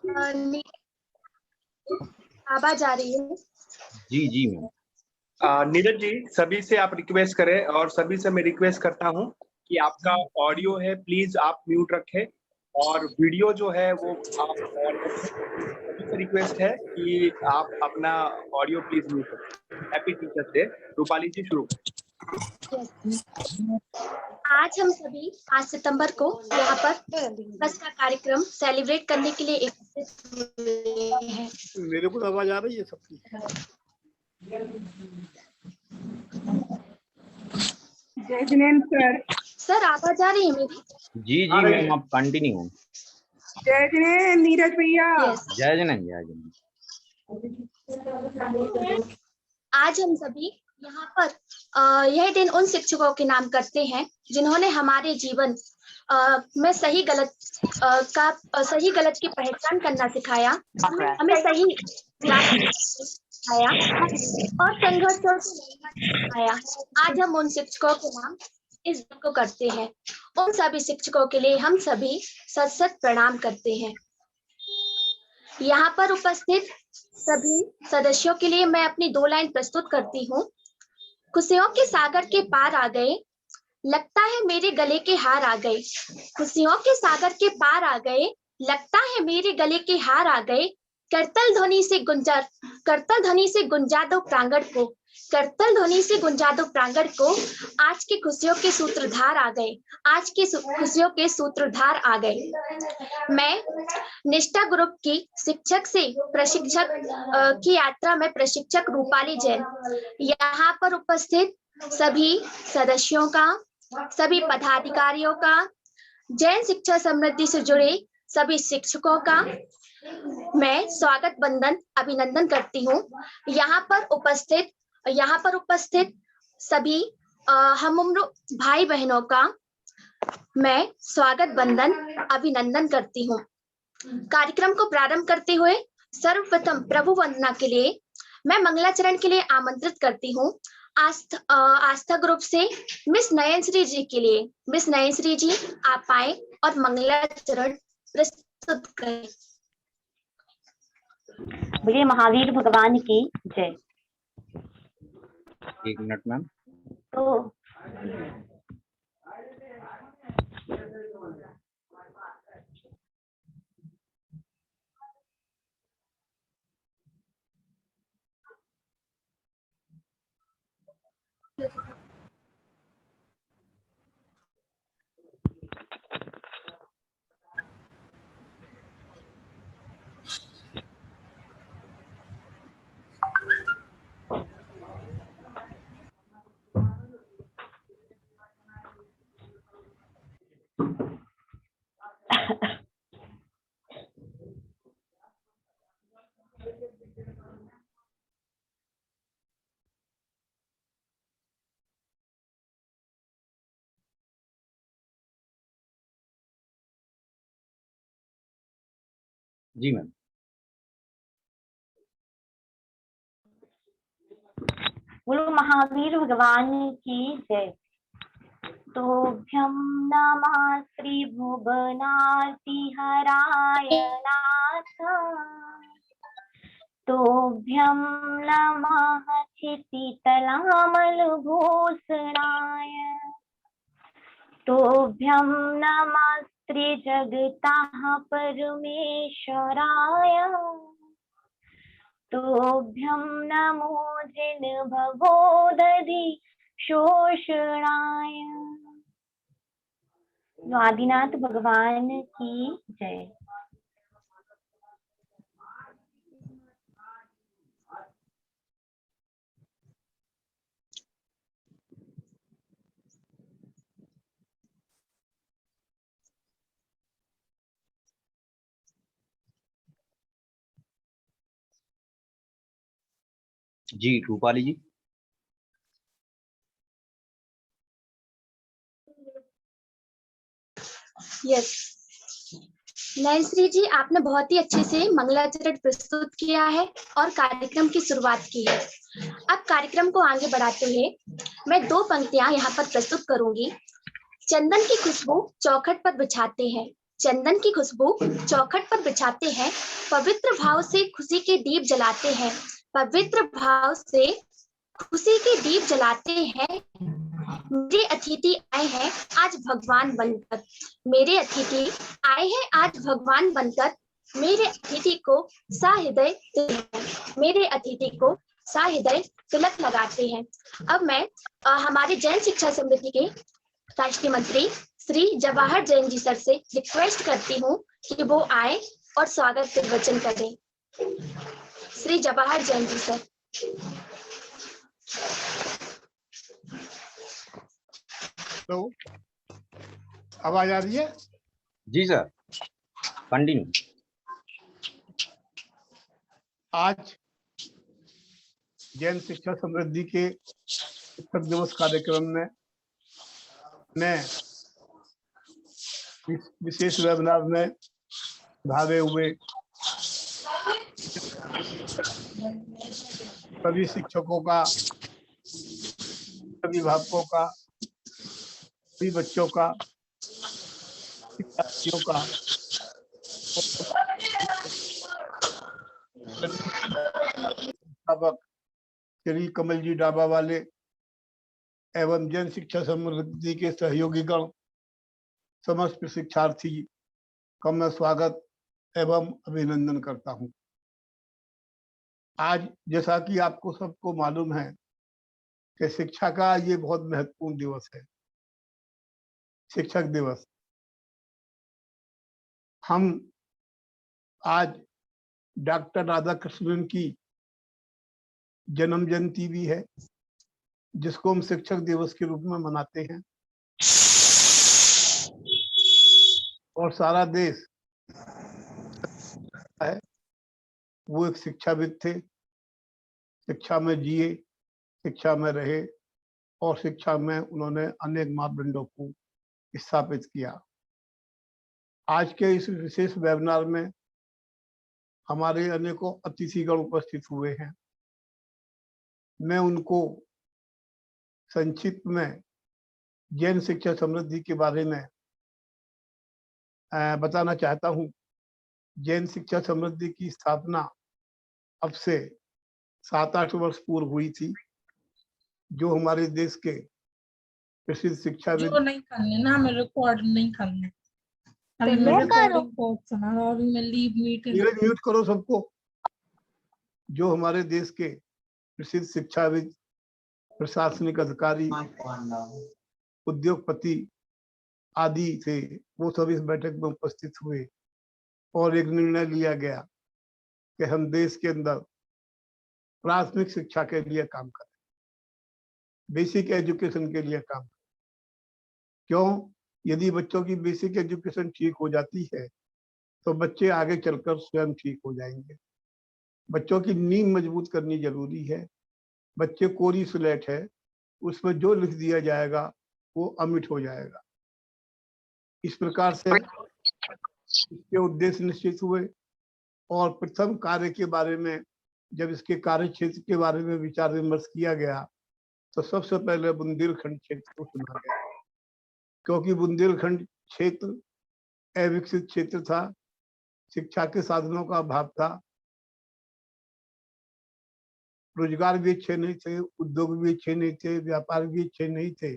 नी- आवाज आ रही है? जी जी मैम। नीरज जी, सभी से आप रिक्वेस्ट करें और सभी से मैं रिक्वेस्ट करता हूं कि आपका ऑडियो है प्लीज आप म्यूट रखें और वीडियो जो है वो आप ऑन रखें। सभी से रिक्वेस्ट है कि आप अपना ऑडियो प्लीज म्यूट रखें। Happy teachers day. Rupali ji शुरू करें। आज हम सभी 5 सितंबर को यहाँ पर बस का कार्यक्रम सेलिब्रेट करने के लिए एकत्रित हुए हैं। मेरे को आवाज आ रही है सबकी? जय जिनेन्द्र सर आवाज आ रही है मेरी? जी जी मैम, आप कंटिन्यू। जय जिनेन्द्र नीरज भैया। यस। जय जैन जय जैन। आज हम सभी यहाँ पर यह दिन उन शिक्षकों के नाम करते हैं जिन्होंने हमारे जीवन में सही गलत की पहचान करना सिखाया, हमें सही सिखाया और संघर्षों से सिखाया। आज हम उन शिक्षकों के नाम इस दिन को करते हैं। उन सभी शिक्षकों के लिए हम सभी सत सत प्रणाम करते हैं। यहाँ पर उपस्थित सभी सदस्यों के लिए मैं अपनी 2 लाइन प्रस्तुत करती हूँ। खुशियों के सागर के पार आ गए, लगता है मेरे गले के हार आ गए। खुशियों के सागर के पार आ गए, लगता है मेरे गले के हार आ गए। करतल ध्वनि से गुंजा दो प्रांगण को, करतल ध्वनि से गुंजा दो प्रांगण को। आज की खुशियों के सूत्रधार आ गए, आज की खुशियों के सूत्रधार आ गए। मैं निष्ठा ग्रुप की शिक्षक से प्रशिक्षक की यात्रा में प्रशिक्षक रूपाली जैन, यहाँ पर उपस्थित सभी सदस्यों का, सभी पदाधिकारियों का, जैन शिक्षा समृद्धि से जुड़े सभी शिक्षकों का मैं स्वागत वंदन अभिनंदन करती हूँ। यहाँ पर उपस्थित सभी हम उम्र भाई बहनों का मैं स्वागत वंदन अभिनंदन करती हूँ। कार्यक्रम को प्रारंभ करते हुए सर्वप्रथम प्रभु वंदना के लिए मैं मंगलाचरण के लिए आमंत्रित करती हूँ आस्था ग्रुप से मिस नयनश्री जी के लिए। मिस नयनश्री जी आप आए और मंगलाचरण प्रस्तुत करें। बोलिए महावीर भगवान की जय। 1 मिनट मैम। तो जी मैम। बोलो महावीर भगवान की जय। तोभ्यं नमः श्री भुवनार्ति हराय नाथ, तोभ्यं नमः क्षितितलामलभूषणाय, तोभ्यं नमः त्रिजगतः परमेश्वराय, तोभ्यं नमो जिनभवोदधि शोषणाय। आदिनाथ भगवान की जय। जी रूपाली जी। यस नयनश्री जी, आपने बहुत ही अच्छे से मंगलाचरण प्रस्तुत किया है और कार्यक्रम की शुरुआत की है। अब कार्यक्रम को आगे बढ़ाते हुए मैं 2 पंक्तियां यहाँ पर प्रस्तुत करूंगी। चंदन की खुशबू चौखट पर बिछाते हैं, चंदन की खुशबू चौखट पर बिछाते हैं, पवित्र भाव से खुशी के दीप जलाते हैं, पवित्र भाव से खुशी के दीप जलाते हैं। मेरे अतिथि आए हैं आज भगवान बनकर, मेरे अतिथि आए हैं आज भगवान बनकर, मेरे अतिथि को सहृदय मेरे अतिथि को सहृदय तिलक लगाते हैं। अब मैं हमारे जैन शिक्षा समिति के राष्ट्रीय मंत्री श्री जवाहर जैन जी सर से रिक्वेस्ट करती हूँ कि वो आए और स्वागत प्रवचन करें। श्री जवाहर जैन जी सर। तो आवाज आ रही है? जी सर, कंटिन्यू। आज जैन शिक्षा समृद्धि के शिक्षक दिवस कार्यक्रम में मैं विशेष वेबिनार में भागे हुए सभी शिक्षकों का, अभिभावकों का, सभी बच्चों का, शिक्षार्थियों का संस्थापक श्री कमल जी डाबा वाले एवं जैन शिक्षा समृद्धि के सहयोगी गण समस्त शिक्षार्थी का मैं स्वागत एवं अभिनंदन करता हूं। आज जैसा कि आपको सबको मालूम है कि शिक्षा का ये बहुत महत्वपूर्ण दिवस है, शिक्षक दिवस। हम आज डॉक्टर राधाकृष्णन की जन्म जयंती भी है, जिसको हम शिक्षक दिवस के रूप में मनाते हैं और सारा देश है वो एक शिक्षाविद थे, शिक्षा में जिए, शिक्षा में रहे और शिक्षा में उन्होंने अनेक मापदंडों को स्थापित किया। आज के इस विशेष वेबिनार में हमारे अनेकों अतिथिगण उपस्थित हुए हैं। मैं उनको संक्षिप्त में जैन शिक्षा समृद्धि के बारे में बताना चाहता हूं। जैन शिक्षा समृद्धि की स्थापना अब से 7-8 वर्ष पूर्व हुई थी, जो हमारे देश के प्रसिद्ध शिक्षाविद नहीं करने ना, मैं रिकॉर्ड नहीं करने, म्यूट करो सबको। जो हमारे देश के प्रसिद्ध शिक्षाविद, प्रशासनिक अधिकारी, उद्योगपति आदि थे, वो सब इस बैठक में उपस्थित हुए और एक निर्णय लिया गया कि हम देश के अंदर प्राथमिक शिक्षा के लिए काम करें, बेसिक एजुकेशन के लिए काम करें। क्यों? यदि बच्चों की बेसिक एजुकेशन ठीक हो जाती है तो बच्चे आगे चलकर स्वयं ठीक हो जाएंगे। बच्चों की नींव मजबूत करनी जरूरी है। बच्चे कोरी स्लेट है, उसमें जो लिख दिया जाएगा वो अमिट हो जाएगा। इस प्रकार से इसके उद्देश्य निश्चित हुए और प्रथम कार्य के बारे में जब इसके कार्य क्षेत्र के बारे में विचार विमर्श किया गया तो सबसे पहले बुंदेलखंड क्षेत्र को चुना गया, क्योंकि बुंदेलखंड क्षेत्र अविकसित क्षेत्र था, शिक्षा के साधनों का अभाव था, रोजगार भी अच्छे नहीं थे, उद्योग भी अच्छे नहीं थे, व्यापार भी अच्छे नहीं थे।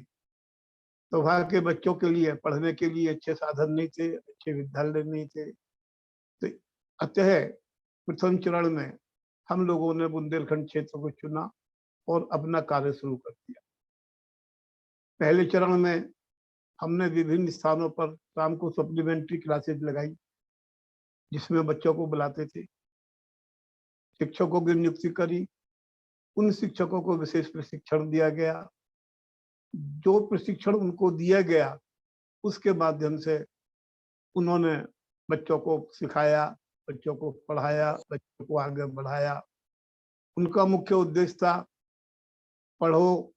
तो वहाँ के बच्चों के लिए पढ़ने के लिए अच्छे साधन नहीं थे, अच्छे विद्यालय नहीं थे। तो अतः प्रथम चरण में हम लोगों ने बुंदेलखंड क्षेत्र को चुना और अपना कार्य शुरू कर दिया। पहले चरण में हमने विभिन्न स्थानों पर शाम को सप्लीमेंट्री क्लासेज लगाई, जिसमें बच्चों को बुलाते थे, शिक्षकों की नियुक्ति करी, उन शिक्षकों को विशेष प्रशिक्षण दिया गया। जो प्रशिक्षण उनको दिया गया उसके माध्यम से उन्होंने बच्चों को सिखाया, बच्चों को पढ़ाया, बच्चों को आगे बढ़ाया। उनका मुख्य उद्देश्य था पढ़ो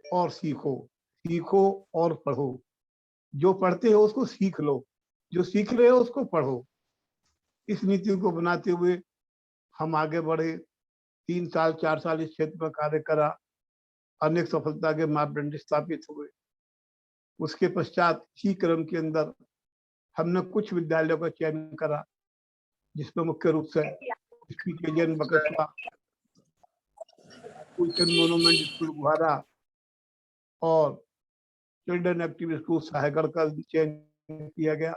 और सीखो, सीखो और पढ़ो। जो पढ़ते हो उसको सीख लो, जो सीख रहे हो उसको पढ़ो। इस नीति को बनाते हुए हम आगे बढ़े। 3 साल 4 साल इस क्षेत्र में कार्य करा, अनेक सफलता के मापदंड स्थापित हुए। उसके पश्चात ही क्रम के अंदर हमने कुछ विद्यालयों का चयन करा, जिसमें मुख्य रूप से जैन बकसवा, मोनूमेंट स्कूल गुहारा और चिल्ड्रन एक्टिव स्कूल साहेगढ़ का चयन किया गया।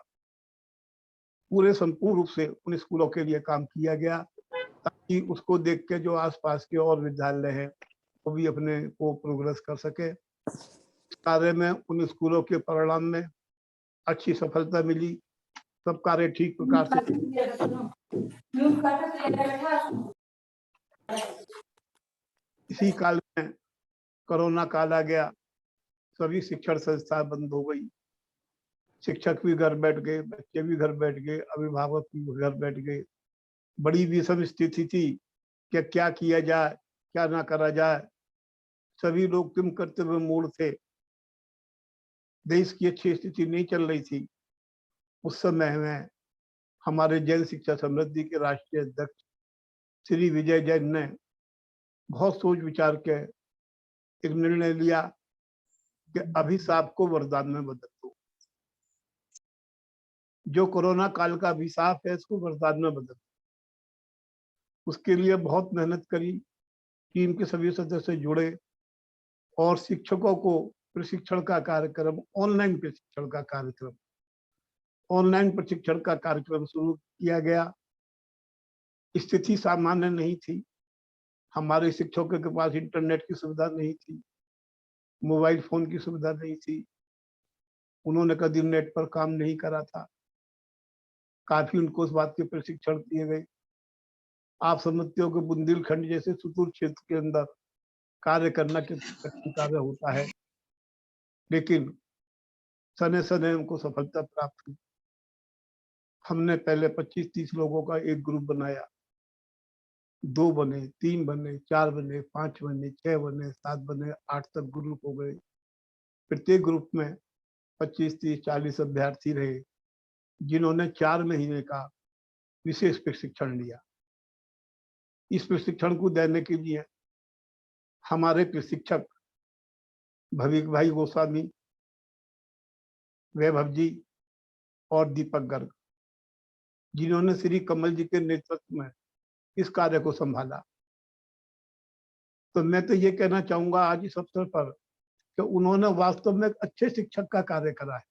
पूरे संपूर्ण रूप से उन स्कूलों के लिए काम किया गया, ताकि उसको देख के जो आसपास के और विद्यालय हैं वो भी अपने को प्रोग्रेस कर सके। इस कार्य में उन स्कूलों के परिणाम में अच्छी सफलता मिली। सब कार्य ठीक प्रकार से इसी काल में कोरोना काल आ गया, सभी शिक्षण संस्था बंद हो गई, शिक्षक भी घर बैठ गए, बच्चे भी घर बैठ गए, अभिभावक भी घर बैठ गए। बड़ी विषम स्थिति थी कि क्या किया जाए, क्या ना करा जाए। सभी लोग किम करते हुए मूड थे, देश की अच्छी स्थिति नहीं चल रही थी। उस समय में हमारे जैन शिक्षा समृद्धि के राष्ट्रीय अध्यक्ष श्री विजय जैन ने बहुत सोच विचार के एक निर्णय लिया कि अभिशाप को वरदान में बदल दो। जो कोरोना काल का अभिशाप है, इसको वरदान में बदल दो। उसके लिए बहुत मेहनत करी, टीम के सभी सदस्य जुड़े और शिक्षकों को प्रशिक्षण का कार्यक्रम, ऑनलाइन प्रशिक्षण का कार्यक्रम शुरू किया गया। स्थिति सामान्य नहीं थी, हमारे शिक्षकों के पास इंटरनेट की सुविधा नहीं थी, मोबाइल फोन की सुविधा नहीं थी, उन्होंने कभी नेट पर काम नहीं करा था। काफी उनको उस बात के प्रशिक्षण दिए गए। आप समझते हो कि बुंदेलखंड जैसे सुदूर क्षेत्र के अंदर कार्य करना कितना कठिन कार्य होता है, लेकिन सने सने उनको सफलता प्राप्त हुई। हमने पहले 25-30 लोगों का एक ग्रुप बनाया, 2 बने, 3 बने, 4 बने, 5 बने, 6 बने, 7 बने, 8 तक ग्रुप हो गए। प्रत्येक ग्रुप में 25, 30, 40 अभ्यर्थी रहे, जिन्होंने 4 महीने का विशेष प्रशिक्षण लिया। इस प्रशिक्षण को देने के लिए हमारे प्रशिक्षक भविक भाई गोस्वामी, वैभव जी और दीपक गर्ग, जिन्होंने श्री कमल जी के नेतृत्व में इस कार्य को संभाला। तो मैं तो ये कहना चाहूंगा आज इस अवसर पर कि उन्होंने वास्तव में एक अच्छे शिक्षक का कार्य करा है।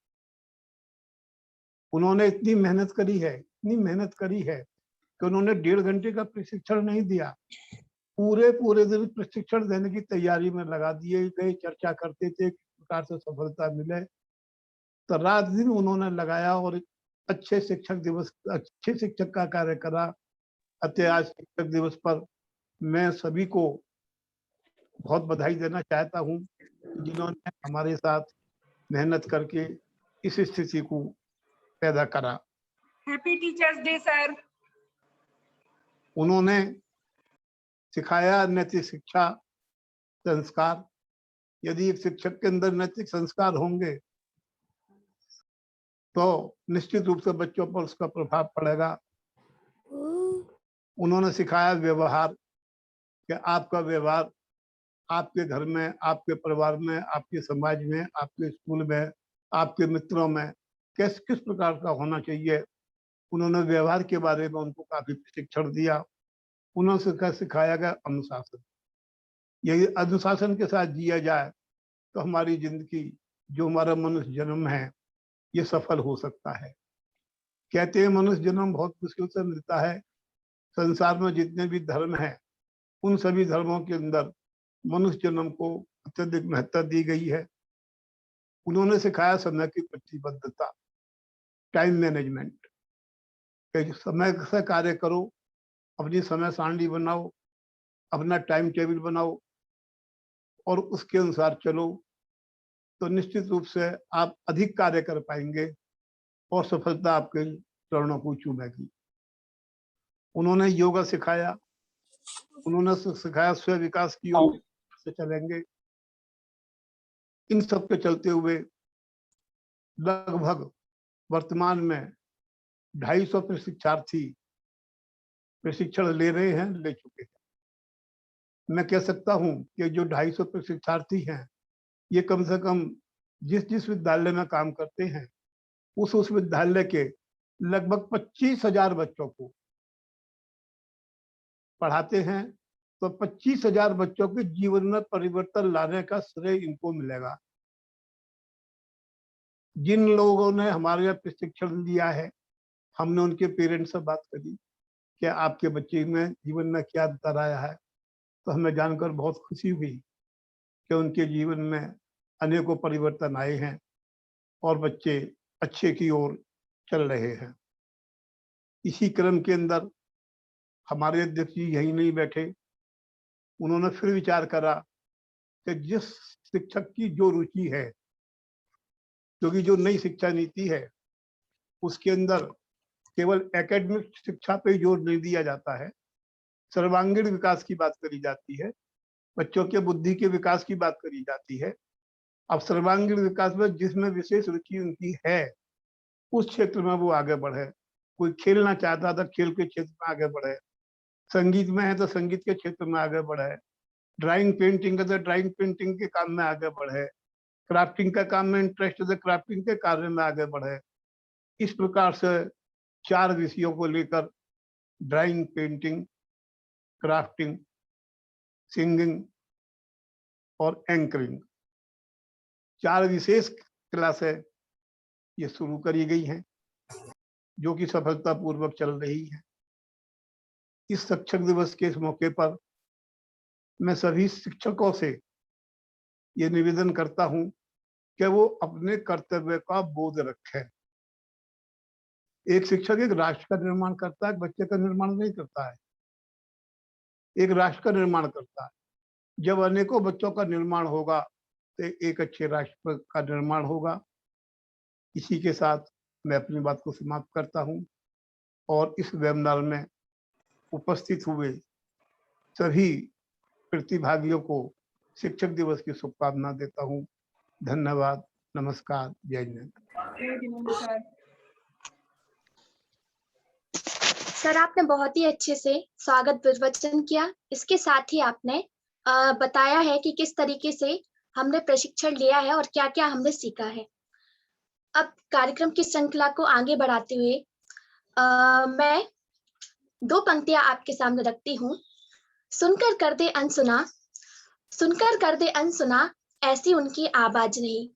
उन्होंने इतनी मेहनत करी है कि उन्होंने 1.5 घंटे का प्रशिक्षण नहीं दिया, पूरे दिन प्रशिक्षण देने की तैयारी में लगा दिए गए। चर्चा करते थे किस प्रकार से सफलता मिले, तो रात दिन उन्होंने लगाया और अच्छे शिक्षक का कार्य करा। अतः आज शिक्षक दिवस पर मैं सभी को बहुत बधाई देना चाहता हूं, जिन्होंने हमारे साथ मेहनत करके इस स्थिति को पैदा करा। Happy teachers day sir. उन्होंने सिखाया नैतिक शिक्षा संस्कार। यदि एक शिक्षक के अंदर नैतिक संस्कार होंगे तो निश्चित रूप से बच्चों पर उसका प्रभाव पड़ेगा। उन्होंने सिखाया व्यवहार, कि आपका व्यवहार आपके घर में, आपके परिवार में, आपके समाज में, आपके स्कूल में, आपके मित्रों में किस प्रकार का होना चाहिए। उन्होंने व्यवहार के बारे में उनको काफी प्रशिक्षण दिया। उन्होंने सिखाया गया अनुशासन। यदि अनुशासन के साथ जिया जाए तो हमारी जिंदगी, जो हमारा मनुष्य जन्म है, ये सफल हो सकता है। कहते हैं मनुष्य जन्म बहुत मुश्किल से मिलता है। संसार में जितने भी धर्म हैं, उन सभी धर्मों के अंदर मनुष्य जन्म को अत्यधिक महत्ता दी गई है। उन्होंने सिखाया समय की प्रतिबद्धता, टाइम मैनेजमेंट। समय से कार्य करो, अपनी समय सारणी बनाओ, अपना टाइम टेबल बनाओ और उसके अनुसार चलो, तो निश्चित रूप से आप अधिक कार्य कर पाएंगे और सफलता आपके चरणों को चूमेगी। उन्होंने योगा सिखाया, उन्होंने सिखाया स्व विकास की ओर से चलेंगे। इन सब के चलते हुए लगभग वर्तमान में 250 प्रशिक्षार्थी प्रशिक्षण ले रहे हैं, ले चुके हैं। मैं कह सकता हूं कि जो 250 प्रशिक्षार्थी हैं, ये कम से कम जिस विद्यालय में काम करते हैं उस विद्यालय के लगभग 25,000 बच्चों को पढ़ाते हैं, तो 25,000 बच्चों के जीवन में परिवर्तन लाने का श्रेय इनको मिलेगा। जिन लोगों ने हमारे यहाँ प्रशिक्षण लिया है, हमने उनके पेरेंट्स से बात करी कि आपके बच्चे में जीवन में क्या अंतर आया है, तो हमें जानकर बहुत खुशी हुई कि उनके जीवन में अनेकों परिवर्तन आए हैं और बच्चे अच्छे की ओर चल रहे हैं। इसी क्रम के अंदर हमारे अध्यक्ष जी यही नहीं बैठे, उन्होंने फिर विचार करा कि जिस शिक्षक की जो रुचि है, क्योंकि जो नई शिक्षा नीति है उसके अंदर केवल एकेडमिक शिक्षा पे जोर नहीं दिया जाता है, सर्वांगीण विकास की बात करी जाती है, बच्चों के बुद्धि के विकास की बात करी जाती है। अब सर्वांगीण विकास में जिसमें विशेष रुचि उनकी है उस क्षेत्र में वो आगे बढ़े। कोई खेलना चाहता था, खेल के क्षेत्र में आगे बढ़े, संगीत में है तो संगीत के क्षेत्र में आगे बढ़े, ड्राइंग पेंटिंग है तो ड्राइंग पेंटिंग के काम में आगे बढ़े, क्राफ्टिंग का काम में इंटरेस्ट है तो क्राफ्टिंग के कार्य में आगे बढ़े। इस प्रकार से 4 विषयों को लेकर ड्राइंग, पेंटिंग, क्राफ्टिंग, सिंगिंग और एंकरिंग 4 विशेष क्लासें ये शुरू करी गई हैं, जो कि सफलतापूर्वक चल रही है। इस शिक्षक दिवस के इस मौके पर मैं सभी शिक्षकों से ये निवेदन करता हूं कि वो अपने कर्तव्य का बोध रखें। एक शिक्षक एक राष्ट्र का निर्माण करता है, बच्चे का निर्माण नहीं करता है, एक राष्ट्र का निर्माण करता है। जब अनेकों बच्चों का निर्माण होगा तो एक अच्छे राष्ट्र का निर्माण होगा। इसी के साथ मैं अपनी बात को समाप्त करता हूं और इस वेबिनार में उपस्थित हुए सभी प्रतिभागियों को शिक्षक दिवस की शुभकामना देता हूं। धन्यवाद, नमस्कार, जय हिंद। नमस्कार। सर, आपने बहुत ही अच्छे से स्वागत प्रवचन किया। इसके साथ ही आपने बताया है कि किस तरीके से हमने प्रशिक्षण लिया है और क्या क्या हमने सीखा है। अब कार्यक्रम की श्रृंखला को आगे बढ़ाते हुए मैं 2 पंक्तियां आपके सामने रखती हूँ। सुनकर कर दे अनसुना, सुनकर कर दे अनसुना, ऐसी उनकी आवाज नहीं।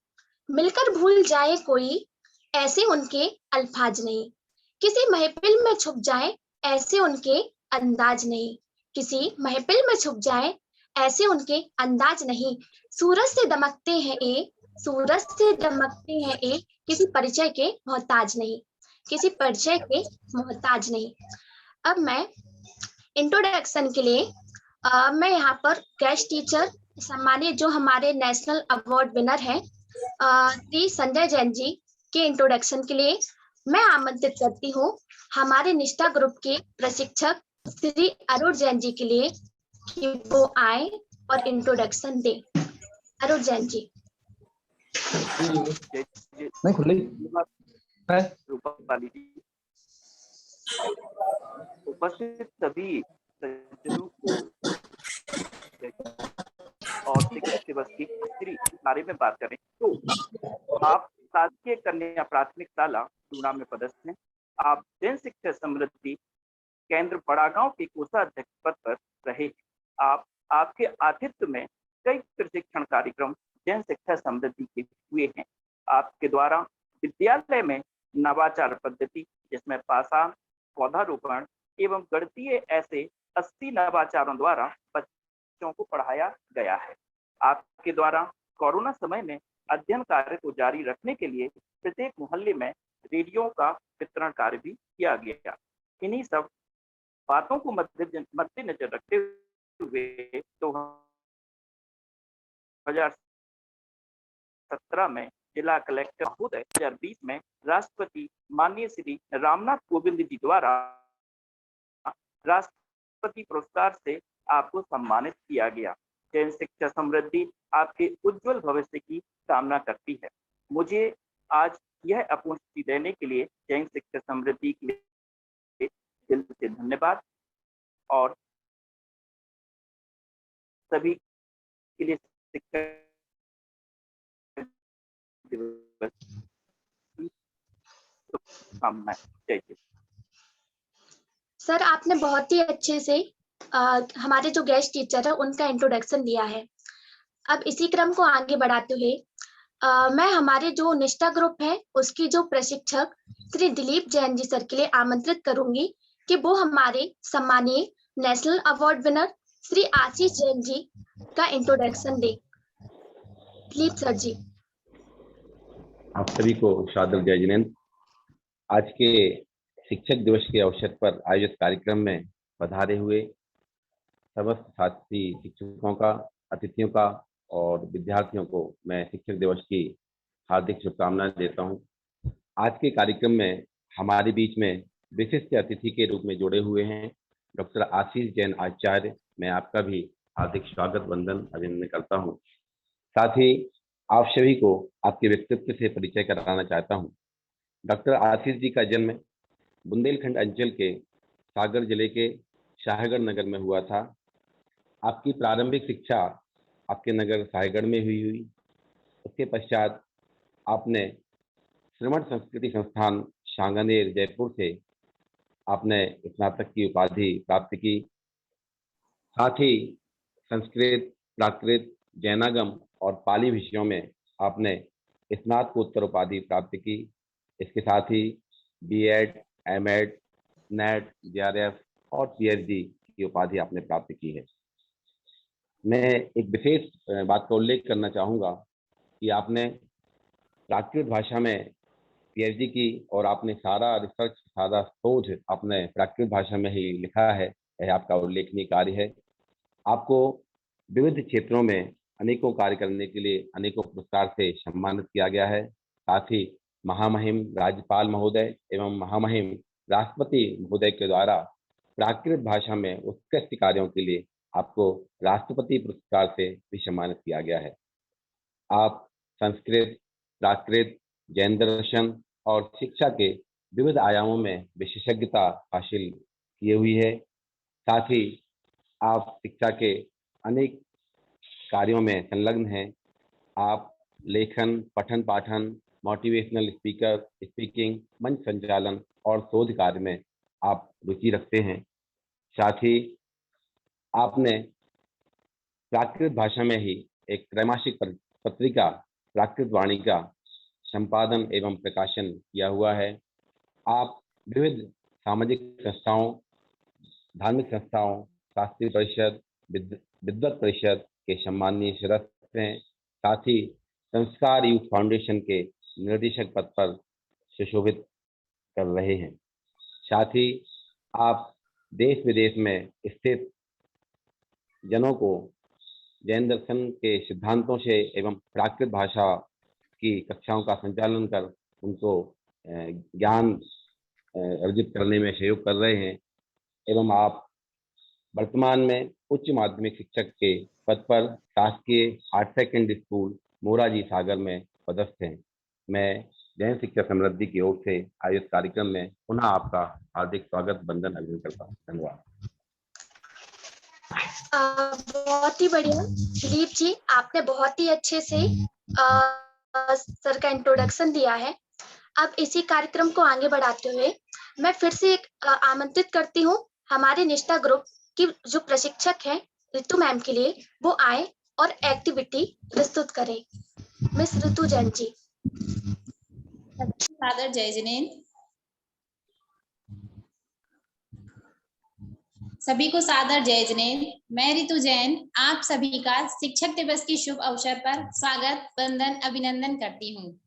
मिलकर भूल जाए कोई, ऐसे उनके अल्फाज नहीं। किसी महफिल में छुप जाए, ऐसे उनके अंदाज नहीं। किसी महफिल में छुप जाए, ऐसे उनके अंदाज नहीं। सूरज से दमकते हैं एक, सूरज से दमकते हैं एक, किसी परिचय के मोहताज नहीं, किसी परिचय के मोहताज नहीं। अब मैं इंट्रोडक्शन के लिए मैं यहाँ पर गेस्ट टीचर सम्मानित जो हमारे नेशनल अवार्ड विनर हैं श्री संजय जैन जी के इंट्रोडक्शन के लिए मैं आमंत्रित करती हूँ हमारे निष्ठा ग्रुप के प्रशिक्षक श्री अरुण जैन जी के लिए कि वो आए और इंट्रोडक्शन दे। अरुण जैन जी। नहीं खुले है। रूपाली जी, उपस्थित सभी सज्जनों को और शिक्षक दिवस की दूसरी बारे में बात करें तो आप शासकीय कन्या प्राथमिक शाला टूना में पदस्थ हैं। आप जन शिक्षा समृद्धि केंद्र बड़ागांव के कोषाध्यक्ष पद पर रहे। आपके आतिथ्य में कई प्रशिक्षण कार्यक्रम जन शिक्षा समृद्धि के हुए हैं। आपके द्वारा विद्यालय में नवाचार पद्धति जिसमें पाषाण, पौधारोपण एवं गणितीय ऐसे 80 नवाचारों द्वारा बच्चों को पढ़ाया गया है। आपके द्वारा कोरोना समय में अध्ययन कार्य को जारी रखने के लिए प्रत्येक मोहल्ले में रेडियो का वितरण कार्य भी किया गया। इन्हीं सब बातों को मद्देनजर रखते हुए 2017 में जिला कलेक्टर महोदय 2020 में राष्ट्रपति माननीय श्री रामनाथ कोविंद जी द्वारा राष्ट्रपति पुरस्कार से आपको सम्मानित किया गया। जैन शिक्षा समृद्धि आपके उज्जवल भविष्य की कामना करती है। मुझे आज यह अपॉर्चुनिटी देने के लिए जैन शिक्षा समृद्धि के लिए दिल से धन्यवाद और सभी के लिए शिक्षा दिवस शुभकामनाएं। जय हिंद। सर, आपने बहुत ही अच्छे से हमारे जो गेस्ट टीचर है उनका इंट्रोडक्शन दिया है। अब इसी क्रम को आगे बढ़ाते हुए मैं हमारे जो निष्ठा ग्रुप है उसकी जो प्रशिक्षक श्री दिलीप जैन जी सर के लिए आमंत्रित करूंगी कि वो हमारे सम्मानीय national award winner Shri Ashish Jain ji का इंट्रोडक्शन दे। दिलीप सर जी। आप सभी को सादर जय जिनेंद्र। आज के शिक्षक दिवस के अवसर पर आयोजित कार्यक्रम में पधारे हुए समस्त साथी शिक्षकों का, अतिथियों का और विद्यार्थियों को मैं शिक्षक दिवस की हार्दिक शुभकामनाएं देता हूं। आज के कार्यक्रम में हमारे बीच में विशिष्ट अतिथि के रूप में जुड़े हुए हैं डॉक्टर आशीष जैन आचार्य। मैं आपका भी हार्दिक स्वागत, वंदन, अभिनंदन करता हूं। साथ ही आप सभी को आपके व्यक्तित्व से परिचय कराना चाहता हूं। डॉक्टर आशीष जी का जन्म बुंदेलखंड अंचल के सागर जिले के शाहगढ़ नगर में हुआ था। आपकी प्रारंभिक शिक्षा आपके नगर साहेगढ़ में हुई। उसके पश्चात आपने श्रवण संस्कृति संस्थान सांगानेर जयपुर से आपने स्नातक की उपाधि प्राप्त की। साथ ही संस्कृत, प्राकृत, जैनागम और पाली विषयों में आपने स्नातकोत्तर उपाधि प्राप्त की। इसके साथ ही बीएड, एमएड, नेट, जेआरएफ और पीएचडी की उपाधि आपने प्राप्त की है। मैं एक विशेष बात का उल्लेख करना चाहूँगा कि आपने प्राकृत भाषा में पीएचडी की और आपने सारा रिसर्च, सारा शोध आपने प्राकृत भाषा में ही लिखा है। यह आपका उल्लेखनीय कार्य है। आपको विविध क्षेत्रों में अनेकों कार्य करने के लिए अनेकों पुरस्कार से सम्मानित किया गया है। साथ ही महामहिम राज्यपाल महोदय एवं महामहिम राष्ट्रपति महोदय के द्वारा प्राकृत भाषा में उत्कृष्ट कार्यों के लिए आपको राष्ट्रपति पुरस्कार से भी सम्मानित किया गया है। आप संस्कृत, प्राकृत, जैन दर्शन और शिक्षा के विविध आयामों में विशेषज्ञता हासिल किए हुई है। साथ ही आप शिक्षा के अनेक कार्यों में संलग्न हैं। आप लेखन, पठन पाठन, मोटिवेशनल स्पीकर, स्पीकिंग, मंच संचालन और शोध कार्य में आप रुचि रखते हैं। साथ ही आपने प्राकृत भाषा में ही एक त्रैमासिक पत्रिका प्राकृत वाणी का संपादन एवं प्रकाशन किया हुआ है। आप विविध सामाजिक संस्थाओं, धार्मिक संस्थाओं, शास्त्रीय परिषद, विद्वत परिषद के सम्माननीय सदस्य हैं। साथ ही संस्कार यूथ फाउंडेशन के निर्देशक पद पर सुशोभित कर रहे हैं। साथ ही आप देश विदेश में स्थित जनों को जैन दर्शन के सिद्धांतों से एवं प्राकृत भाषा की कक्षाओं का संचालन कर उनको ज्ञान अर्जित करने में सहयोग कर रहे हैं। एवं आप वर्तमान में उच्च माध्यमिक शिक्षक के पद पर शासकीय हायर सेकेंडरी स्कूल मोराजी सागर में पदस्थ हैं। मैं जैन शिक्षा समृद्धि की ओर से आयोजित कार्यक्रम में पुनः आपका हार्दिक स्वागत, वंदन, अभिनंदन करता हूँ। धन्यवाद। बहुत ही बढ़िया दिलीप जी, आपने बहुत ही अच्छे से सर का इंट्रोडक्शन दिया है। अब इसी कार्यक्रम को आगे बढ़ाते हुए मैं फिर से आमंत्रित करती हूँ हमारे निष्ठा ग्रुप की जो प्रशिक्षक है ऋतु मैम के लिए वो आए और एक्टिविटी प्रस्तुत करें। मिस ऋतु जैन जी। सादर जय जिनेंद्र। सभी को सादर जय जिनेंद्र। मैं ऋतु जैन आप सभी का शिक्षक दिवस के शुभ अवसर पर स्वागत, वंदन, अभिनंदन करती हूँ।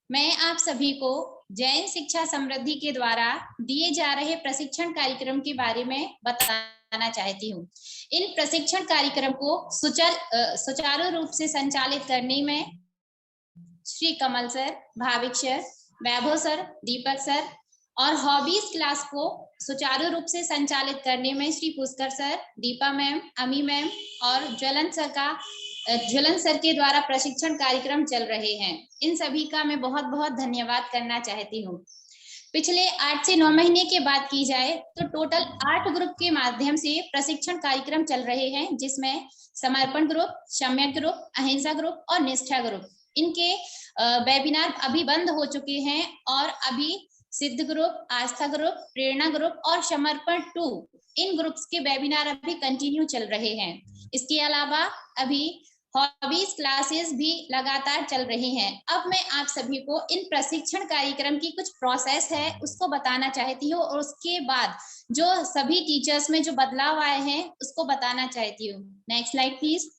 मैं आप सभी को जैन शिक्षा समृद्धि के द्वारा दिए जा रहे प्रशिक्षण कार्यक्रम के बारे में बताना चाहती हूँ। इन प्रशिक्षण कार्यक्रम को सुचारू रूप से संचालित करने में श्री कमल सर, भाविक सर, वैभव सर, दीपक सर और हॉबीज क्लास को सुचारू रूप से संचालित करने में श्री पुष्कर सर, दीपा मैम, अमी मैम और ज्वलन सर के द्वारा प्रशिक्षण कार्यक्रम चल रहे हैं। इन सभी का मैं बहुत बहुत धन्यवाद करना चाहती हूँ। पिछले 8 से 9 महीने की बात की जाए तो टोटल 8 ग्रुप के माध्यम से प्रशिक्षण कार्यक्रम चल रहे हैं, जिसमें समर्पण ग्रुप, सम्यक ग्रुप, अहिंसा ग्रुप और निष्ठा ग्रुप इनके वेबिनार अभी बंद हो चुके हैं और अभी सिद्ध ग्रुप, आस्था ग्रुप, प्रेरणा ग्रुप और समर्पण 2 इन ग्रुप्स के वेबिनार अभी कंटिन्यू चल रहे हैं। इसके अलावा अभी हॉबीज क्लासेस भी लगातार चल रही हैं। अब मैं आप सभी को इन प्रशिक्षण कार्यक्रम की कुछ प्रोसेस है उसको बताना चाहती हूँ और उसके बाद जो सभी टीचर्स में जो बदलाव आए हैं उसको बताना चाहती हूँ। Next slide please.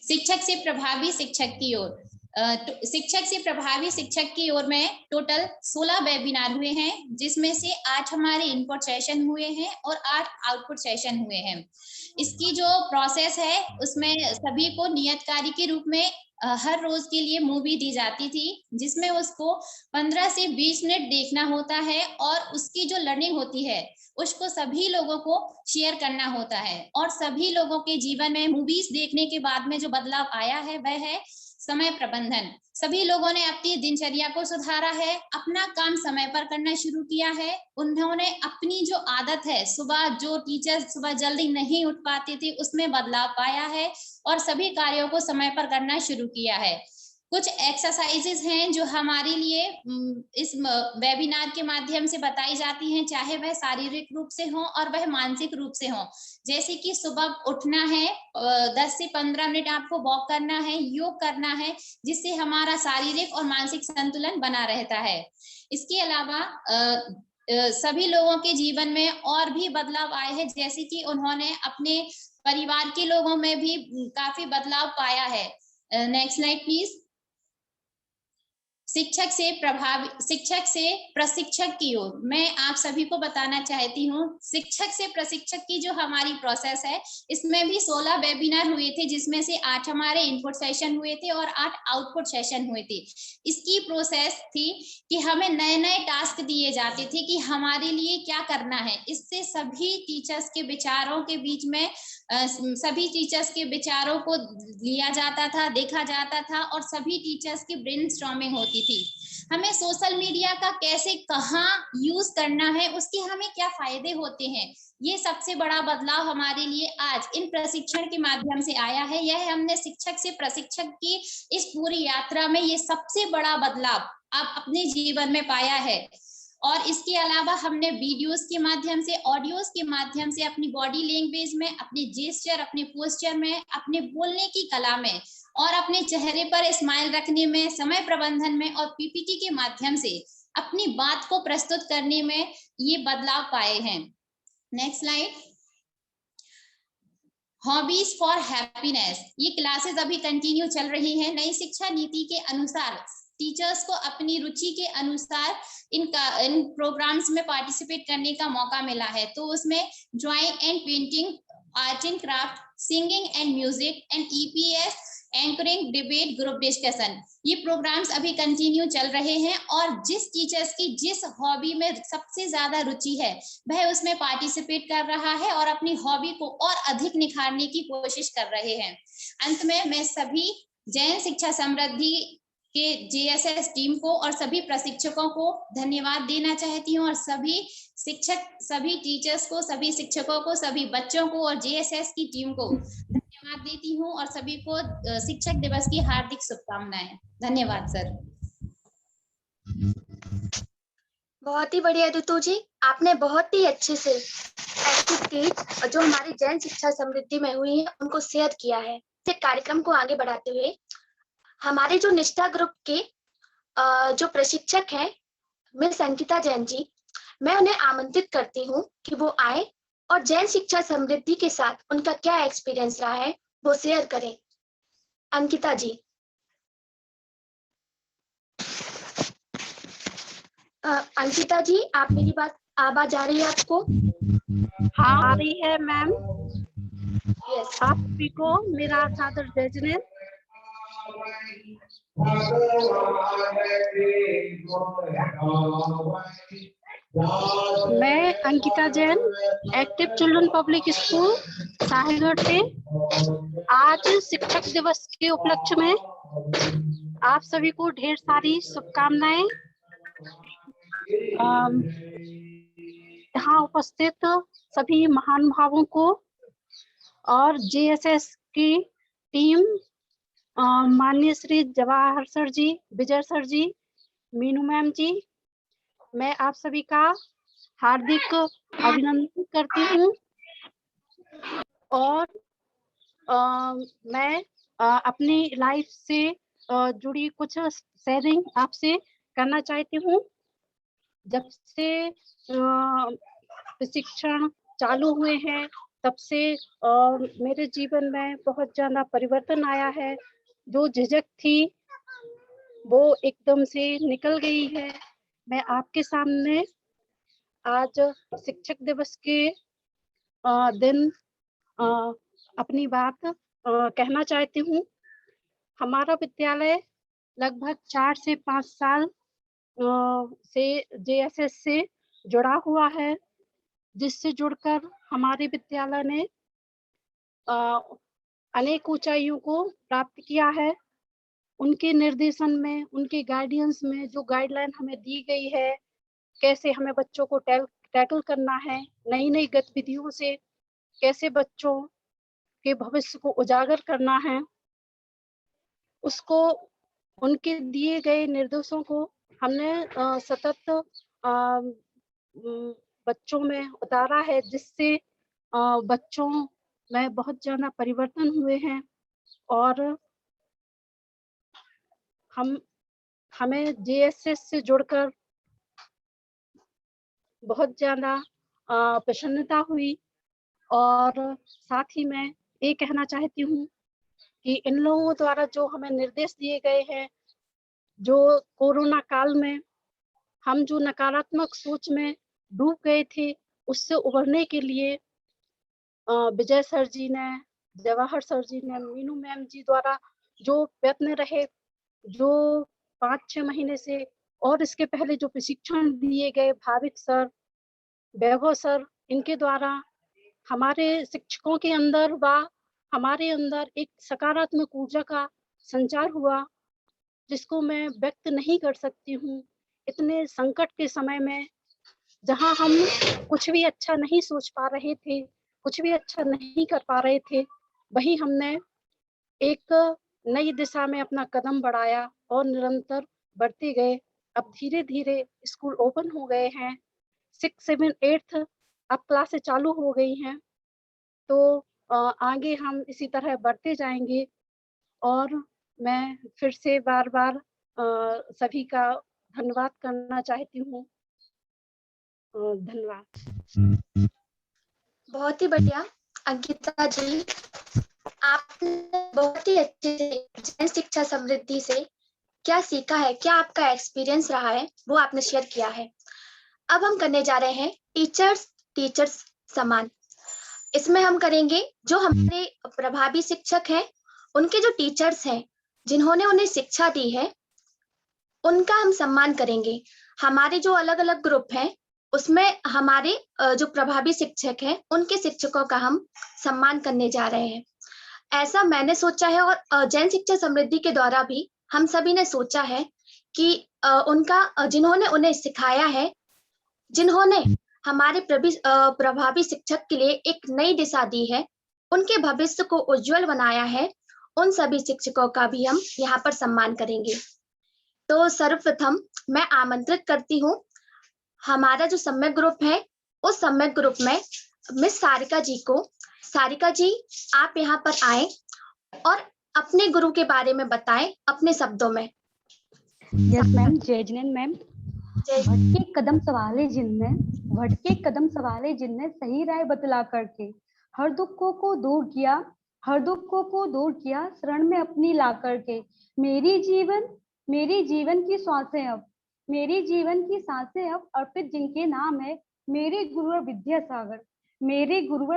शिक्षक से प्रभावी शिक्षक की ओर, शिक्षक से प्रभावी शिक्षक की ओर में टोटल 16 वेबिनार हुए हैं, जिसमें से 8 हमारे इनपुट सेशन हुए हैं और 8 आउटपुट सेशन हुए हैं। इसकी जो प्रोसेस है उसमें सभी को नियत कार्य के रूप में हर रोज के लिए मूवी दी जाती थी, जिसमें उसको 15 से 20 मिनट देखना होता है और उसकी जो लर्निंग होती है उसको सभी लोगों को शेयर करना होता है। और सभी लोगों के जीवन में मूवीज देखने के बाद में जो बदलाव आया है वह है समय प्रबंधन। सभी लोगों ने अपनी दिनचर्या को सुधारा है, अपना काम समय पर करना शुरू किया है। उन्होंने अपनी जो आदत है, सुबह जो टीचर्स सुबह जल्दी नहीं उठ पाते थे उसमें बदलाव पाया है और सभी कार्यों को समय पर करना शुरू किया है। कुछ एक्सरसाइजेस हैं जो हमारे लिए इस वेबिनार के माध्यम से बताई जाती हैं, चाहे वह शारीरिक रूप से हो और वह मानसिक रूप से हो। जैसे कि सुबह उठना है, 10 से 15 मिनट आपको वॉक करना है, योग करना है, जिससे हमारा शारीरिक और मानसिक संतुलन बना रहता है। इसके अलावा सभी लोगों के जीवन में और भी बदलाव आए हैं, जैसे कि उन्होंने अपने परिवार के लोगों में भी काफी बदलाव पाया है। Next slide please. शिक्षक से प्रशिक्षक की ओर मैं आप सभी को बताना चाहती हूँ, शिक्षक से प्रशिक्षक की जो हमारी प्रोसेस है इसमें भी 16 वेबिनार हुए थे, जिसमें से 8 हमारे इनपुट सेशन हुए थे और 8 आउटपुट सेशन हुए थे। इसकी प्रोसेस थी कि हमें नए नए टास्क दिए जाते थे कि हमारे लिए क्या करना है। इससे सभी टीचर्स के विचारों के बीच में सभी टीचर्स के विचारों को लिया जाता था, देखा जाता था और सभी टीचर्स की ब्रेनस्टॉर्मिंग होती थी। हमें सोशल मीडिया का कैसे कहाँ यूज करना है, उसके हमें क्या फायदे होते हैं, ये सबसे बड़ा बदलाव हमारे लिए आज इन प्रशिक्षण के माध्यम से आया है। यह हमने शिक्षक से प्रशिक्षक की इस पूरी यात्रा में ये सबसे बड़ा बदलाव आप अपने जीवन में पाया है। और इसके अलावा हमने वीडियोस के माध्यम से, ऑडियोस के माध्यम से अपनी बॉडी लैंग्वेज में, अपने जेस्चर, अपने पोस्चर में, अपने बोलने की कला में और अपने चेहरे पर स्माइल रखने में, समय प्रबंधन में और पीपीटी के माध्यम से अपनी बात को प्रस्तुत करने में ये बदलाव पाए हैं। Next slide. Hobbies for happiness, ये क्लासेस अभी कंटिन्यू चल रही है। नई शिक्षा नीति के अनुसार टीचर्स को अपनी रुचि के अनुसार इन प्रोग्राम्स में पार्टिसिपेट करने का मौका मिला है। तो उसमें drawing and painting, art and craft, singing and music and EPS, anchoring, debate, group discussion, ये प्रोग्राम्स अभी कंटिन्यू चल रहे हैं। और जिस टीचर्स की जिस हॉबी में सबसे ज्यादा रुचि है वह उसमें पार्टिसिपेट कर रहा है और अपनी हॉबी को और अधिक निखारने की कोशिश कर रहे हैं। अंत में मैं सभी जैन शिक्षा समृद्धि के जेएसएस टीम को और सभी प्रशिक्षकों को धन्यवाद देना चाहती हूँ और सभी शिक्षक, सभी टीचर्स को, सभी शिक्षकों को, सभी बच्चों को और जेएसएस की टीम को धन्यवाद देती हूँ और सभी को शिक्षक दिवस की हार्दिक शुभकामनाएं। धन्यवाद सर। बहुत ही बढ़िया ऋतु जी, आपने बहुत ही अच्छे से एक्टिविटीज जो हमारी जैन शिक्षा समृद्धि में हुई है उनको शेयर किया है। इस कार्यक्रम को आगे बढ़ाते हुए हमारे जो निष्ठा ग्रुप के जो प्रशिक्षक हैं मिस अंकिता जैन जी, मैं उन्हें आमंत्रित करती हूँ कि वो आए और जैन शिक्षा समृद्धि के साथ उनका क्या एक्सपीरियंस रहा है वो शेयर करें। अंकिता जी। अंकिता जी, आप मेरी बात आवाज आ रही है आपको? हाँ आ रही है मैम। यस। आप सभी को मेरा सादर जय जिनेंद्र। मैं Ankita Jain, active children public school Sahilgarh से। आज शिक्षक दिवस के उपलक्ष्य में आप सभी को ढेर सारी शुभकामनाएं। यहाँ उपस्थित सभी महान भावों को और जेएसएस की टीम माननीय श्री जवाहर सर जी, विजय सर जी, मीनू मैम जी, मैं आप सभी का हार्दिक अभिनंदन करती हूँ। और मैं अपनी लाइफ से जुड़ी कुछ शेयरिंग आपसे करना चाहती हूँ। जब से प्रशिक्षण चालू हुए हैं तब से मेरे जीवन में बहुत ज्यादा परिवर्तन आया है। जो झिझक थी वो एकदम से निकल गई है। मैं आपके सामने आज शिक्षक दिवस के दिन अपनी बात कहना चाहती हूँ। हमारा विद्यालय लगभग 4 से 5 साल से JSS से जुड़ा हुआ है, जिससे जुड़कर हमारे विद्यालय ने अनेक ऊंचाइयों को प्राप्त किया है। उनके निर्देशन में, उनके गाइडेंस में जो गाइडलाइन हमें दी गई है, कैसे हमें बच्चों को टैकल करना है, नई नई गतिविधियों से कैसे बच्चों के भविष्य को उजागर करना है, उसको उनके दिए गए निर्देशों को हमने सतत बच्चों में उतारा है, जिससे बच्चों में बहुत ज्यादा परिवर्तन हुए हैं। और हमें JSS से जुड़कर बहुत ज्यादा प्रसन्नता हुई। और साथ ही मैं ये कहना चाहती हूँ कि इन लोगों द्वारा जो हमें निर्देश दिए गए हैं, जो कोरोना काल में हम जो नकारात्मक सोच में डूब गए थे, उससे उभरने के लिए विजय सर जी ने, जवाहर सर जी ने, मीनू मैम जी द्वारा जो प्रयत्न रहे, जो 5-6 महीने से, और इसके पहले जो प्रशिक्षण दिए गए भाविक सर, वैभव सर, इनके द्वारा हमारे शिक्षकों के अंदर व हमारे अंदर एक सकारात्मक ऊर्जा का संचार हुआ, जिसको मैं व्यक्त नहीं कर सकती हूँ। इतने संकट के समय में जहाँ हम कुछ भी अच्छा नहीं सोच पा रहे थे, कुछ भी अच्छा नहीं कर पा रहे थे, वहीं हमने एक नई दिशा में अपना कदम बढ़ाया और निरंतर बढ़ते गए। अब धीरे धीरे स्कूल ओपन हो गए हैं, 6, 7, 8 अब क्लासें चालू हो गई हैं। तो आगे हम इसी तरह बढ़ते जाएंगे। और मैं फिर से बार बार सभी का धन्यवाद करना चाहती हूँ। धन्यवाद। बहुत ही बढ़िया अंकिता जी, आपने बहुत ही अच्छे से जन शिक्षा समृद्धि से क्या सीखा है, क्या आपका एक्सपीरियंस रहा है, वो आपने शेयर किया है। अब हम करने जा रहे हैं टीचर्स सम्मान। इसमें हम करेंगे जो हमारे प्रभावी शिक्षक हैं, उनके जो टीचर्स हैं, जिन्होंने उन्हें शिक्षा दी है, उनका हम सम्मान करेंगे। हमारे जो अलग अलग ग्रुप हैं, उसमें हमारे जो प्रभावी शिक्षक हैं, उनके शिक्षकों का हम सम्मान करने जा रहे हैं। ऐसा मैंने सोचा है और जन शिक्षा समृद्धि के द्वारा भी हम सभी ने सोचा है कि उनका जिन्होंने उन्हें सिखाया है, जिन्होंने हमारे प्रभावी शिक्षक के लिए एक नई दिशा दी है, उनके भविष्य को उज्जवल बनाया है, उन सभी शिक्षकों का भी हम यहाँ पर सम्मान करेंगे। तो सर्वप्रथम मैं आमंत्रित करती हूँ हमारा जो सम्यक ग्रुप है, उस सम्यक ग्रुप में मिस सारिका जी को। सारिका जी, आप यहाँ पर आए और अपने गुरु के बारे में बताएं अपने शब्दों में। यस मैम, जय जिनेंद्र मैम। भटके कदम सवाले जिनने सही राय बतला करके हर दुखों को दूर किया शरण में अपनी ला करके। मेरी जीवन की सांसें अब अर्पित जिनके नाम है, मेरे गुरुवर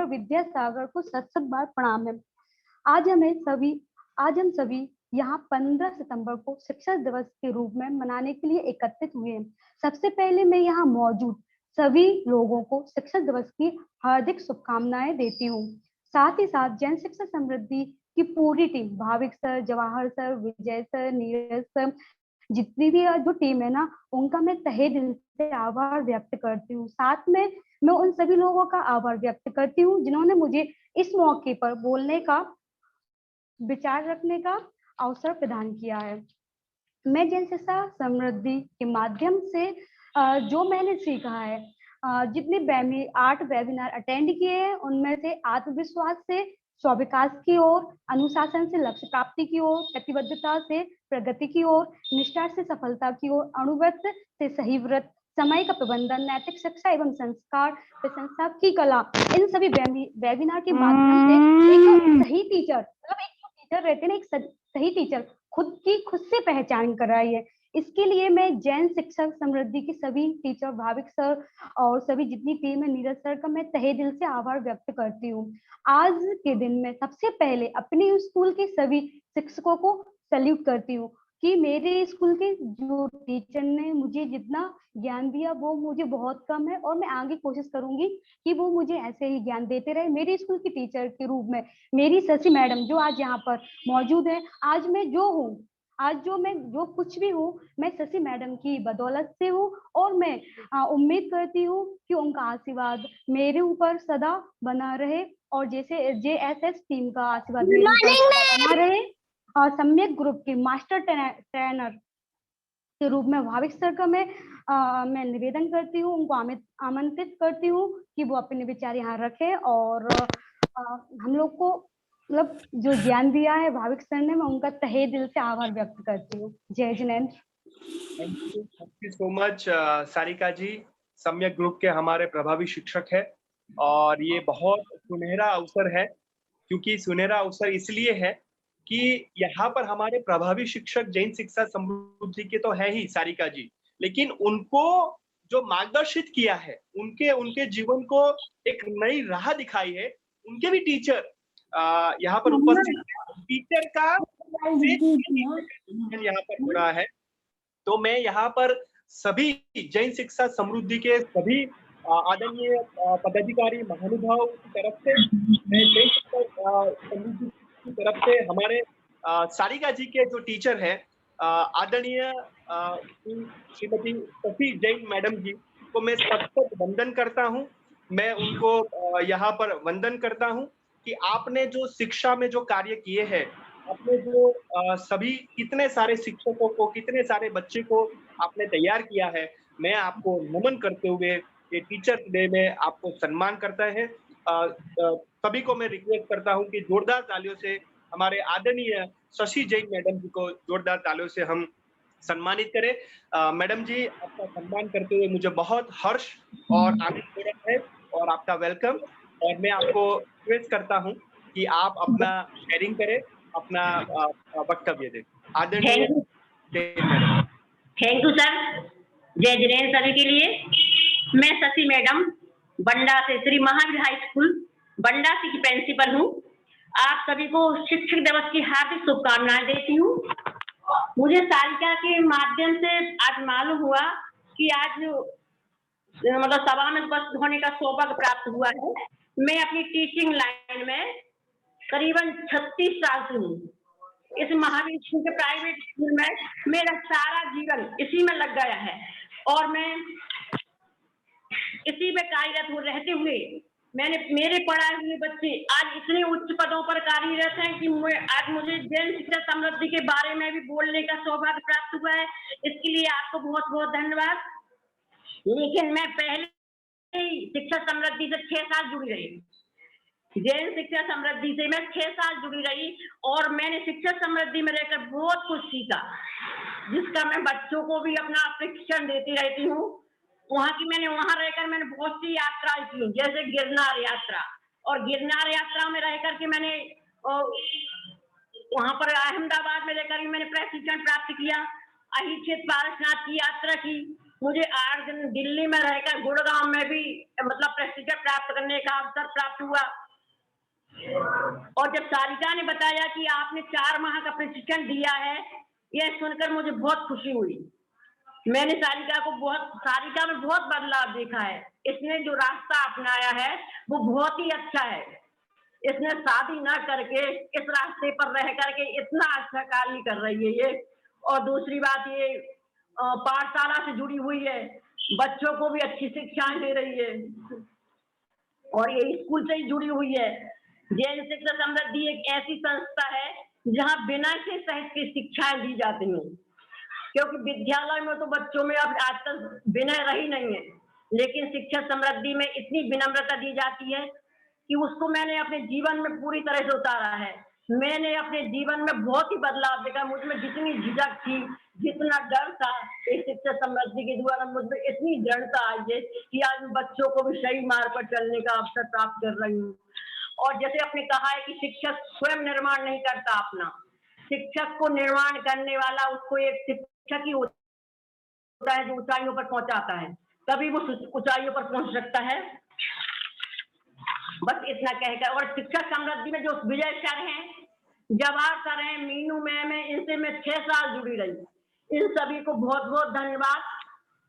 विद्यासागर को सत बार प्रणाम है। आज हम सभी यहाँ 15 सितंबर को शिक्षक दिवस के रूप में मनाने के लिए एकत्रित हुए हैं। सबसे पहले मैं यहाँ मौजूद सभी लोगों को शिक्षक दिवस की हार्दिक शुभकामनाएं देती हूँ। साथ ही साथ जन शिक्षा समृद्धि की पूरी team, Bhavik sir, Jawahar sir, Vijay sir, Neeraj sir, जितनी भी जो टीम है ना, उनका मैं तहे दिल से आभार व्यक्त करती हूँ। साथ में मैं उन सभी लोगों का आभार व्यक्त करती हूँ जिन्होंने मुझे इस मौके पर बोलने का विचार रखने का अवसर प्रदान किया है। मैं जैन शिक्षा समृद्धि के माध्यम से जो मैंने सीखा है, जितने 8 वेबिनार अटेंड किए हैं, उनमें से आत्मविश्वास से स्वविकास की ओर, अनुशासन से लक्ष्य प्राप्ति की ओर, प्रतिबद्धता से प्रगति की ओर, निष्ठा से सफलता की ओर, अनुव्रत से सही व्रत, समय का प्रबंधन, नैतिक शिक्षा एवं संस्कार, प्रशंसा की कला, इन सभी वेबिनार के माध्यम से एक सही टीचर, मतलब एक टीचर रहते हैं ना, एक सही टीचर खुद से पहचान कराई है। इसके लिए मैं जैन शिक्षक समृद्धि के सभी टीचर, भाविक सर और सभी जितनी टीम है, नीरज सर का मैं तहे दिल से आभार व्यक्त करती हूँ। आज के दिन में सबसे पहले अपने स्कूल के सभी शिक्षकों को सैल्यूट करती हूँ कि मेरे स्कूल के जो टीचर ने मुझे जितना ज्ञान दिया वो मुझे बहुत कम है, और मैं आगे कोशिश करूंगी कि वो मुझे ऐसे ही ज्ञान देते रहे। मेरे स्कूल की टीचर के रूप में मेरी शशि मैडम जो आज यहाँ पर मौजूद है, आज मैं जो कुछ भी हूँ, मैं शशि मैडम की बदौलत से हूँ, और मैं उम्मीद करती हूँ कि उनका आशीर्वाद मेरे ऊपर सदा बना रहे, और जैसे JSS टीम का आशीर्वाद मेरे ऊपर सदा बना रहे। और सम्यक ग्रुप के मास्टर ट्रेनर के रूप में भाविक सर का मैं निवेदन करती हूँ, उनको आमंत्रित करती हूँ कि वो अपने विचार यहाँ रखें, और हम लोग को मतलब जो ज्ञान दिया है भाविक सर ने, मैं उनका तहे दिल से आभार व्यक्त करती हूँ। जय जिनेन्द्र। Thank you so much Sarika ji. Samyak group के हमारे प्रभावी शिक्षक है, और ये बहुत सुनहरा अवसर है, क्योंकि सुनहरा अवसर इसलिए है कि यहाँ पर हमारे प्रभावी शिक्षक जैन शिक्षा समृद्धि के तो है ही सारिका जी, लेकिन उनको जो मार्गदर्शित किया है, उनके जीवन को एक नई राह दिखाई है, उनके भी टीचर यहाँ पर उपस्थित है। टीचर का यहाँ पर हो रहा है, तो मैं यहाँ पर सभी जैन शिक्षा समृद्धि के सभी आदरणीय पदाधिकारी महानुभाव की तरफ से, मैं जैन शिक्षा समृद्धि की तरफ से हमारे सारिका जी के जो टीचर है आदरणीय श्रीमती शशि जैन मैडम जी को मैं सतत वंदन करता हूँ। मैं उनको यहाँ पर वंदन करता हूँ कि आपने जो शिक्षा में जो कार्य किए हैं, आपने जो सभी कितने सारे शिक्षकों को, कितने सारे बच्चे को आपने तैयार किया है, मैं आपको नमन करते हुए ये टीचर्स डे में आपको सम्मान करता है। सभी को मैं रिक्वेस्ट करता हूं कि जोरदार तालियों से हमारे आदरणीय शशि जैन मैडम जी को जोरदार तालियों से हम सम्मानित करें। मैडम जी, आपका सम्मान करते हुए मुझे बहुत हर्ष और आनंद हो रहा है, और आपका वेलकम। और मैं आपको रिक्वेस्ट करता हूं कि आप अपना शेयरिंग करें, अपना वक्तव्य दें। आदरणीय मैडम। Thank you sir. जय जिनेन्द्र सभी के लिए। मैं शशि मैडम बंडा से, श्री महावीर हाई स्कूल बंडा से की प्रिंसिपल हूँ। आप सभी को शिक्षक दिवस की हार्दिक शुभकामनाएं देती हूँ। मुझे सारिका के माध्यम से आज मालूम हुआ कि आज मतलब सभा में उपस्थित होने का सौभाग्य प्राप्त हुआ है। मैं अपनी टीचिंग लाइन में करीबन 36 साल से हूँ। इस महावीर स्कूल के प्राइवेट स्कूल में मेरा सारा जीवन इसी में लग गया है, और मैं इसी में कार्यरत रहते हुए मेरे पढ़ाए हुए बच्चे आज इतने उच्च पदों पर कार्यरत हैं कि आज मुझे जैन शिक्षा समृद्धि के बारे में भी बोलने का सौभाग्य प्राप्त हुआ है। इसके लिए आपको बहुत बहुत धन्यवाद। लेकिन मैं पहले शिक्षा समृद्धि से 6 साल जुड़ी रही, जैन शिक्षा समृद्धि से मैं 6 साल जुड़ी रही, और मैंने शिक्षा समृद्धि में रहकर बहुत कुछ सीखा, जिसका मैं बच्चों को भी अपना प्रशिक्षण देती रहती हूँ। वहां रहकर मैंने बहुत सी यात्राएं की, जैसे गिरनार यात्रा, और गिरनार यात्रा में रह करके मैंने वहां पर अहमदाबाद में रहकर मैंने प्रशिक्षण प्राप्त किया। अहिच्छेद पारसनाथ की यात्रा की। मुझे 8 दिन दिल्ली में रहकर गुड़गांव में भी मतलब प्रशिक्षण प्राप्त करने का अवसर प्राप्त हुआ। और जब सारिका ने बताया कि आपने 4 माह का प्रशिक्षण दिया है, यह सुनकर मुझे बहुत खुशी हुई। मैंने सारिका में बहुत बदलाव देखा है। इसने जो रास्ता अपनाया है वो बहुत ही अच्छा है। इसने शादी ना करके इस रास्ते पर रह करके इतना अच्छा कार्य कर रही है ये। और दूसरी बात, ये पाठशाला से जुड़ी हुई है, बच्चों को भी अच्छी शिक्षाएं दे रही है, और ये स्कूल से ही जुड़ी हुई है। जैन शिक्षा समृद्धि एक ऐसी संस्था है जहाँ विनय से सहित की शिक्षाएं दी जाती हैं, क्योंकि विद्यालय में तो बच्चों में अब आजकल विनय रही नहीं है, लेकिन शिक्षा समृद्धि में इतनी विनम्रता दी जाती है कि उसको मैंने अपने जीवन में पूरी तरह से उतारा है। मैंने अपने जीवन में बहुत ही बदलाव देखा। मुझ में जितनी झिझक थी, जितना डर था, इस शिक्षा समृद्धि के द्वारा मुझ में इतनी दृढ़ता आई है कि आज मैं बच्चों को भी सही मार्ग पर चलने का अवसर प्राप्त कर रही हूँ। और जैसे आपने कहा है कि शिक्षक स्वयं निर्माण नहीं करता अपना, शिक्षक को निर्माण करने वाला उसको एक शिक्षक ही होता है जो ऊंचाइयों पर पहुंचाता है, तभी वो ऊंचाइयों पर पहुंच सकता है। बस इतना कहकर, और शिक्षा समृद्धि में जो विजय सर हैं, जवाहर सर हैं, मीनू मैम है, इनसे मैं 6 साल जुड़ी रही। इन सभी को बहुत बहुत धन्यवाद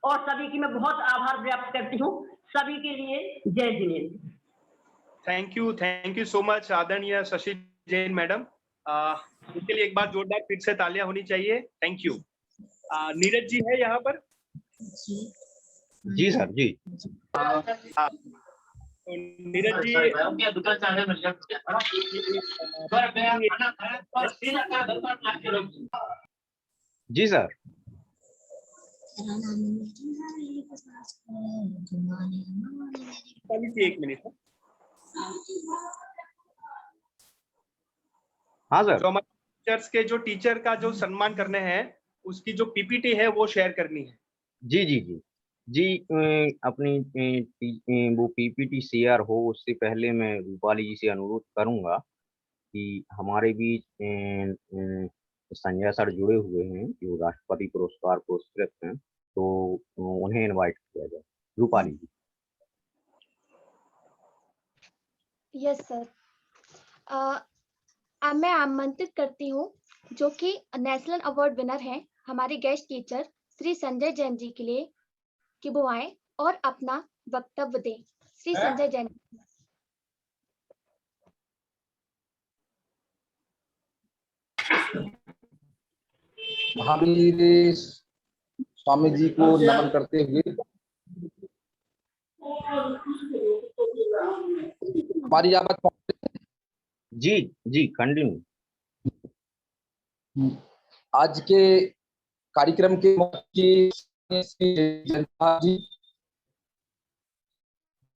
और सभी की मैं बहुत आभार व्यक्त करती हूँ। सभी के लिए जय जिनेन्द्र। थैंक यू सो मच आदरणीय शशि जैन मैडम। इसके लिए एक बार जोरदार फिर से तालियां होनी चाहिए। Thank you. नीरज जी है यहाँ पर? जी सर जी। नीरज जी, जी सर। एक मिनट। हाँ सर। जो हमारे टीचर्स के जो टीचर का जो सम्मान करने हैं, उसकी जो पीपीटी है वो शेयर करनी है। जी जी जी जी। अपनी वो पीपीटी शेयर हो उससे पहले मैं रूपाली जी से अनुरोध करूंगा कि हमारे बीच संजय सर जुड़े हुए हैं जो राष्ट्रपति पुरस्कार पुरस्कृत हैं, तो उन्हें इनवाइट किया जाए। रूपाली जी। Yes sir. अब मैं आमंत्रित करती हूँ जो कि नेशनल अवार्ड विनर हैं, हमारे गेस्ट टीचर श्री संजय जैन जी के लिए कि वो आए और अपना वक्तव्य दें। श्री संजय जैन। महावीर स्वामी जी को नमन करते हुए हमारी आवाज जी जी कंटिन्यू। आज के कार्यक्रम के मुख्य जी,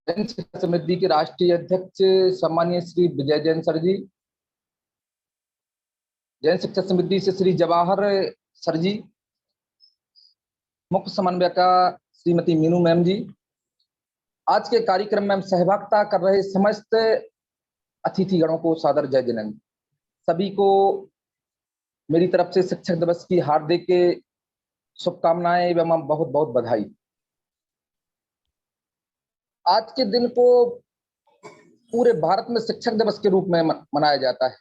जन शिक्षा समिति के राष्ट्रीय अध्यक्ष सम्मानीय श्री विजय जैन सर जी, जन शिक्षा समिति से श्री जवाहर सर जी, मुख्य समन्वयका श्रीमती मीनू मैम जी, आज के कार्यक्रम में सहभागिता कर रहे समस्त अतिथिगणों को सादर जय जिनेन्द्र। सभी को मेरी तरफ से शिक्षक दिवस की हार्दिक शुभकामनाएं एवं बहुत बहुत बधाई। आज के दिन को पूरे भारत में शिक्षक दिवस के रूप में मनाया जाता है।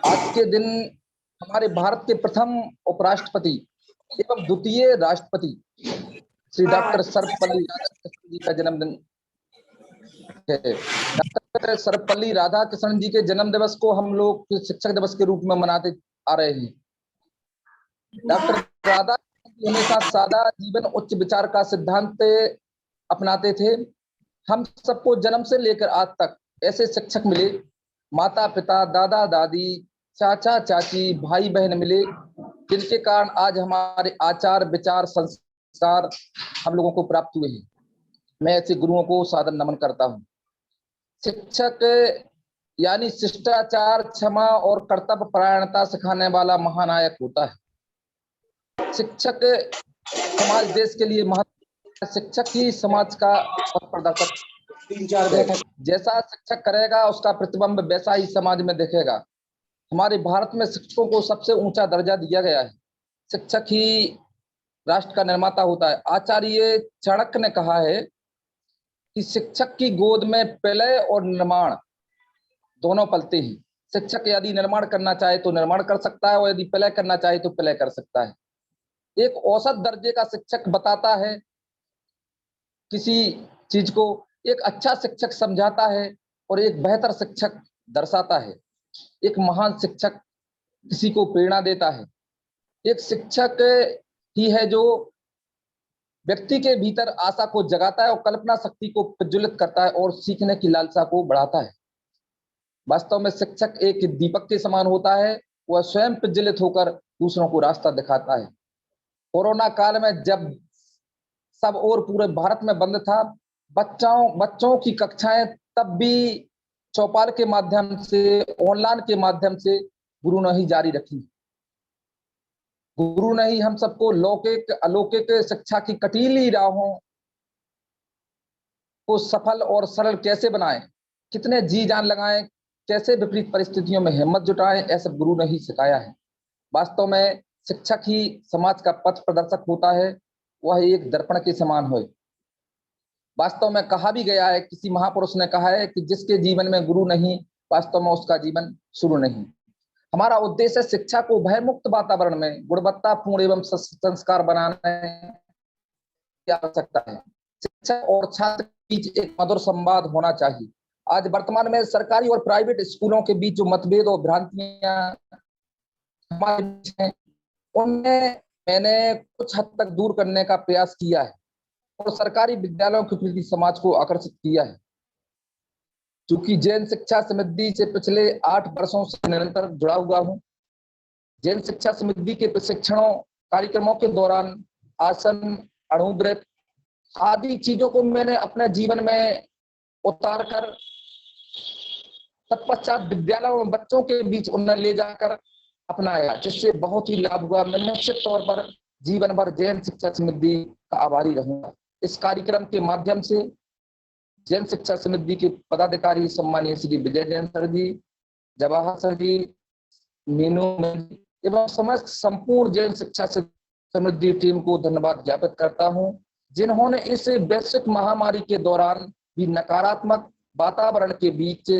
आज के दिन हमारे भारत के प्रथम उपराष्ट्रपति एवं द्वितीय राष्ट्रपति श्री डॉक्टर सर्वपल्ली राधाकृष्णन जी का जन्मदिन है। डॉक्टर सर्वपल्ली राधाकृष्णन जी के जन्म दिवस को हम लोग शिक्षक दिवस के रूप में मनाते आ रहे हैं। डॉक्टर राधाकृष्णन हमेशा सादा जीवन उच्च विचार का सिद्धांत अपनाते थे। हम सबको जन्म से लेकर आज तक ऐसे शिक्षक मिले, माता पिता, दादा दादी, चाचा चाची, भाई बहन मिले, जिनके कारण आज हमारे आचार विचार संस्कार हम लोगों को प्राप्त हुए हैं। मैं ऐसे गुरुओं को सादर नमन करता हूँ। शिक्षक यानी शिष्टाचार, क्षमा और कर्तव्य परायणता सिखाने वाला महानायक होता है। शिक्षक समाज देश के लिए महत्व, शिक्षक ही समाज का पथ प्रदर्शक। जैसा शिक्षक करेगा उसका प्रतिबिंब वैसा ही समाज में दिखेगा। हमारे भारत में शिक्षकों को सबसे ऊंचा दर्जा दिया गया है। शिक्षक ही राष्ट्र का निर्माता होता है। आचार्य चाणक्य ने कहा है कि शिक्षक की गोद में प्रलय और निर्माण दोनों पलते हैं। शिक्षक यदि निर्माण करना चाहे तो निर्माण कर सकता है और यदि प्रलय करना चाहे तो प्रलय कर सकता है। एक औसत दर्जे का शिक्षक बताता है किसी चीज को, एक अच्छा शिक्षक समझाता है और एक बेहतर शिक्षक दर्शाता है। एक महान शिक्षक किसी को प्रेरणा देता है। एक शिक्षक ही है जो व्यक्ति के भीतर आशा को जगाता है और कल्पना शक्ति को प्रज्वलित करता है और सीखने की लालसा को बढ़ाता है। वास्तव में शिक्षक एक दीपक के समान होता है वह स्वयं प्रज्वलित होकर दूसरों को रास्ता दिखाता है। कोरोना काल में जब सब और पूरे भारत में बंद था, बच्चों की कक्षाएं तब भी चौपाल के माध्यम से, ऑनलाइन के माध्यम से गुरु ने ही जारी रखी। गुरु ने ही हम सबको लौकिक अलौकिक शिक्षा की कटीली राहों को सफल और सरल कैसे बनाएं, कितने जी जान लगाएं, कैसे विपरीत परिस्थितियों में हिम्मत जुटाएं, ऐसा गुरु ने ही सिखाया है। वास्तव में शिक्षक ही समाज का पथ प्रदर्शक होता है, वह एक दर्पण के समान है। वास्तव में कहा भी गया है, किसी महापुरुष ने कहा है कि जिसके जीवन में गुरु नहीं, वास्तव में उसका जीवन शुरू नहीं। हमारा उद्देश्य शिक्षा को भयमुक्त वातावरण में गुणवत्तापूर्ण एवं संस्कार बनाने की आवश्यकता है। शिक्षक और छात्र के बीच एक मधुर संवाद होना चाहिए। आज वर्तमान में सरकारी और प्राइवेट स्कूलों के बीच जो मतभेद और भ्रांतियां हमारे बीच हैं, उनमें मैंने कुछ हद तक दूर करने का प्रयास किया है और सरकारी विद्यालयों के प्रति समाज को आकर्षित किया है। चूंकि जैन शिक्षा समिति से पिछले 8 वर्षों से निरंतर जुड़ा हुआ हूँ, जैन शिक्षा समिति के प्रशिक्षणों कार्यक्रमों के दौरान आसन, अणुव्रत आदि चीजों को मैंने अपने जीवन में उतार कर तत्पश्चात विद्यालयों में बच्चों के बीच उन्हें ले जाकर अपनाया, जिससे बहुत ही लाभ हुआ। मैं निश्चित तौर पर जीवन भर जैन शिक्षा समिति का आभारी रहूंगा। इस कार्यक्रम के माध्यम से जैन शिक्षा समिति के पदाधिकारी सम्मानीय श्री विजय जैन सर जी, जवाहर सर जी, मीनू एवं समस्त संपूर्ण जैन शिक्षा समिति टीम को धन्यवाद ज्ञापित करता हूं, जिन्होंने इस वैश्विक महामारी के दौरान भी नकारात्मक वातावरण के बीच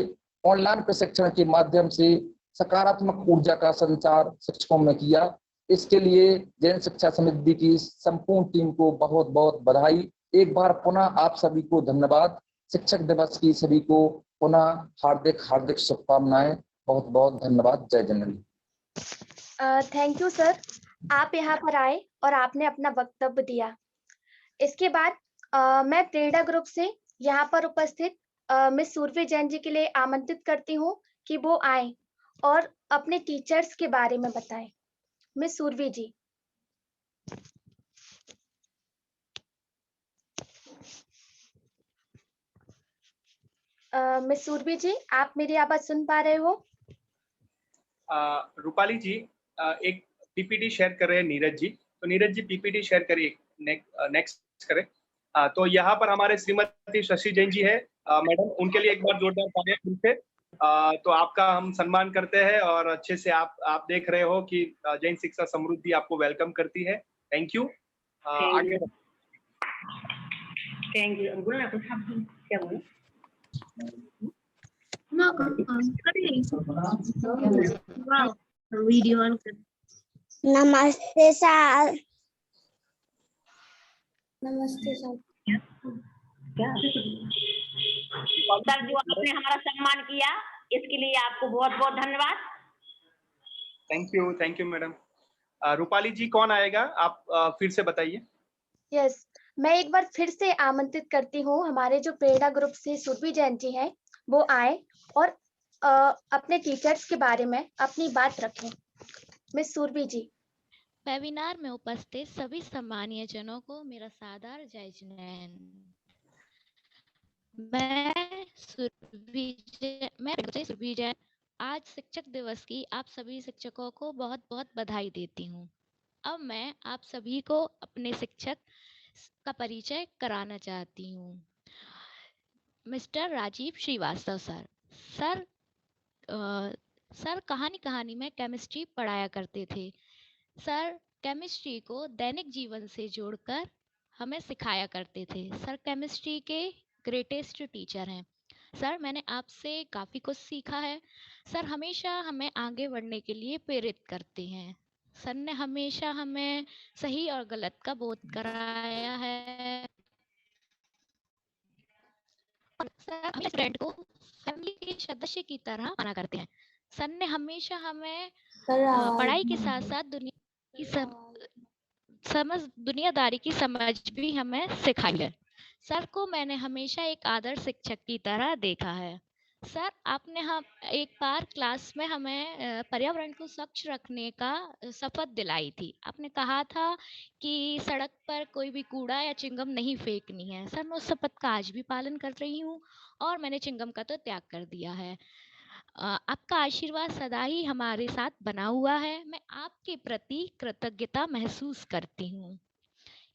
ऑनलाइन प्रशिक्षण के माध्यम से सकारात्मक ऊर्जा का संचार शिक्षकों में किया। इसके लिए जैन शिक्षा समिति की संपूर्ण टीम को बहुत बहुत बधाई। एक बार पुनः आप सभी को धन्यवाद। शिक्षक दिवस की सभी को पुनः हार्दिक हार्दिक शुभकामनाएं। बहुत बहुत धन्यवाद। जय जननी। थैंक यू सर, आप यहाँ पर आए और आपने अपना वक्तव्य दिया। इसके बाद मैं प्रेरणा ग्रुप से यहाँ पर उपस्थित मिस सूरवी जैन जी के लिए आमंत्रित करती हूँ कि वो आए और अपने टीचर्स के बारे में बताएं। मिस सूरवी जी। मिस सूरवी जी, आप मेरी आवाज सुन पा रहे हो? रूपाली जी एक पीपीटी शेयर कर रहे हैं नीरज जी, तो नीरज जी पीपीटी शेयर करिए, नेक्स्ट करें। तो यहाँ पर हमारे श्रीमती शशि जैन जी है मैडम, उनके लिए एक बार जोरदार तालियां फिर से। तो आपका हम सम्मान करते हैं और अच्छे से आप देख रहे हो कि जैन शिक्षा समृद्धि आपको वेलकम करती है। Thank you. आगे थैंक यू। बोलना कुछ क्या बोले? वीडियो ऑन कर। नमस्ते सर। नमस्ते सर। क्या सर, जो आपने हमारा सम्मान किया इसके लिए आपको बहुत बहुत धन्यवाद। Thank you madam. Rupali ji कौन आएगा, आप फिर से बताइए। यस, मैं एक बार फिर से आमंत्रित करती हूँ हमारे जो प्रेरणा ग्रुप से सूरवी जैन जी हैं, वो आए और अपने टीचर्स के बारे में अपनी बात रखें। मिस सूरवी जी। वेबिनार में उपस्थित सभी सम्मानीय जनों को मेरा सादर जय जैन। मैं सूरवी जैन आज शिक्षक दिवस की आप सभी शिक्षकों को बहुत बहुत बधाई देती हूँ। अब मैं आप सभी को अपने शिक्षक का परिचय कराना चाहती हूँ। मिस्टर राजीव श्रीवास्तव सर कहानी में केमिस्ट्री पढ़ाया करते थे। सर केमिस्ट्री को दैनिक जीवन से जोड़कर हमें सिखाया करते थे। सर केमिस्ट्री के ग्रेटेस्ट टीचर हैं। सर मैंने आपसे काफ़ी कुछ सीखा है। सर हमेशा हमें आगे बढ़ने के लिए प्रेरित करते हैं। सर ने हमेशा हमें सही और गलत का बोध कराया है। सर अपने फ्रेंड को फैमिली के सदस्य की तरह माना करते हैं। सर ने हमेशा हमें पढ़ाई के साथ साथ दुनियादारी की समझ भी हमें सिखाई है। सर को मैंने हमेशा एक आदर्श शिक्षक की तरह देखा है। सर आपने हम एक बार क्लास में हमें पर्यावरण को स्वच्छ रखने का शपथ दिलाई थी। आपने कहा था कि सड़क पर कोई भी कूड़ा या चिंगम नहीं फेंकनी है। सर मैं उस शपथ का आज भी पालन कर रही हूँ और मैंने चिंगम का तो त्याग कर दिया है। आपका आशीर्वाद सदा ही हमारे साथ बना हुआ है। मैं आपके प्रति कृतज्ञता महसूस करती हूँ।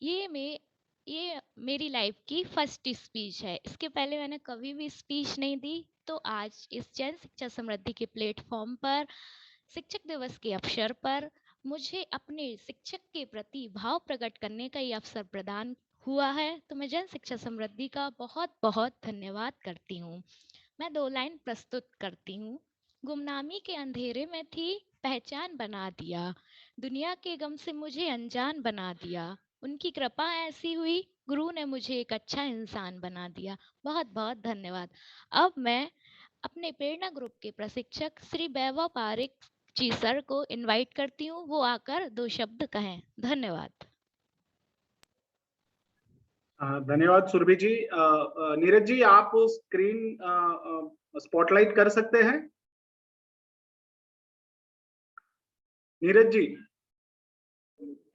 ये मेरी लाइफ की फर्स्ट स्पीच है। इसके पहले मैंने कभी भी स्पीच नहीं दी, तो आज इस जन शिक्षा समृद्धि के प्लेटफॉर्म पर शिक्षक दिवस के अवसर पर मुझे अपने शिक्षक के प्रति भाव प्रकट करने का ये अवसर प्रदान हुआ है, तो मैं जन शिक्षा समृद्धि का बहुत बहुत धन्यवाद करती हूँ। मैं 2 लाइन प्रस्तुत करती हूँ। गुमनामी के अंधेरे में थी, पहचान बना दिया, दुनिया के गम से मुझे अनजान बना दिया, उनकी कृपा ऐसी हुई, गुरु ने मुझे एक अच्छा इंसान बना दिया। बहुत बहुत धन्यवाद। अब मैं अपने प्रेरणा ग्रुप के प्रशिक्षक श्री वैभव पारिक जी सर को इनवाइट करती हूँ, वो आकर 2 शब्द कहें। धन्यवाद। धन्यवाद सुरभि जी। नीरज जी आप स्क्रीन स्पॉटलाइट कर सकते हैं? नीरज जी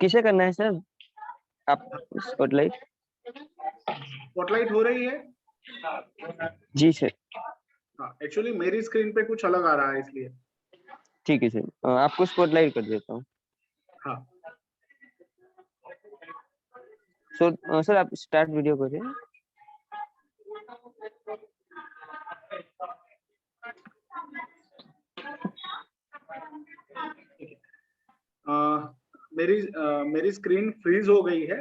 किसे करना है सर? आप स्पॉटलाइट हो रही है? जी सर। हाँ, एक्चुअली मेरी स्क्रीन पे कुछ अलग आ रहा है इसलिए। ठीक है सर, आपको स्पॉटलाइट कर देता हूँ। हाँ सर आप स्टार्ट वीडियो करिए। मेरी स्क्रीन फ्रीज हो गई है।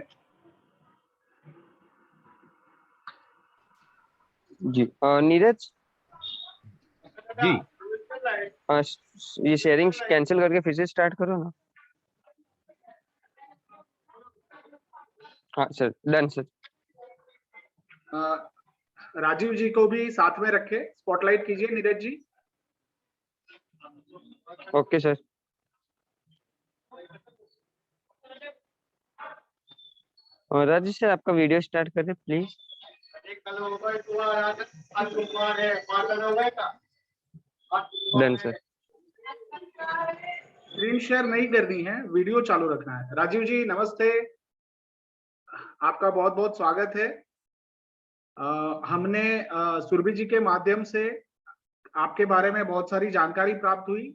जी नीरज जी ये शेयरिंग कैंसिल करके फिर से स्टार्ट करो ना। हाँ सर, डन सर। राजीव जी को भी साथ में रखे, स्पॉटलाइट कीजिए नीरज जी। Okay sir. और राजीव सर आपका वीडियो स्टार्ट करें please. Done sir. Screen share नहीं करनी है, वीडियो चालू रखना है। राजीव जी नमस्ते, आपका बहुत बहुत स्वागत है। हमने सुरभि जी के माध्यम से आपके बारे में बहुत सारी जानकारी प्राप्त हुई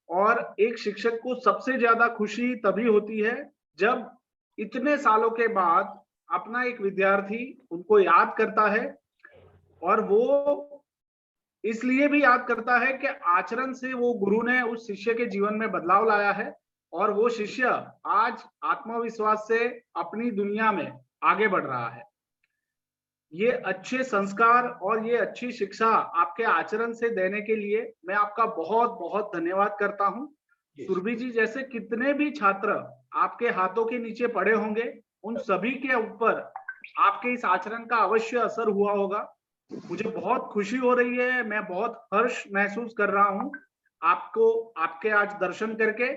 और एक शिक्षक को सबसे ज्यादा खुशी तभी होती है जब इतने सालों के बाद अपना एक विद्यार्थी उनको याद करता है, और वो इसलिए भी याद करता है कि आचरण से वो गुरु ने उस शिष्य के जीवन में बदलाव लाया है और वो शिष्य आज आत्मविश्वास से अपनी दुनिया में आगे बढ़ रहा है। ये अच्छे संस्कार और ये अच्छी शिक्षा आपके आचरण से देने के लिए मैं आपका बहुत बहुत धन्यवाद करता हूं। सुरभि जी जैसे कितने भी छात्र आपके हाथों के नीचे पड़े होंगे, उन सभी के ऊपर आपके इस आचरण का अवश्य असर हुआ होगा। मुझे बहुत खुशी हो रही है, मैं बहुत हर्ष महसूस कर रहा हूं आपको आपके आज दर्शन करके,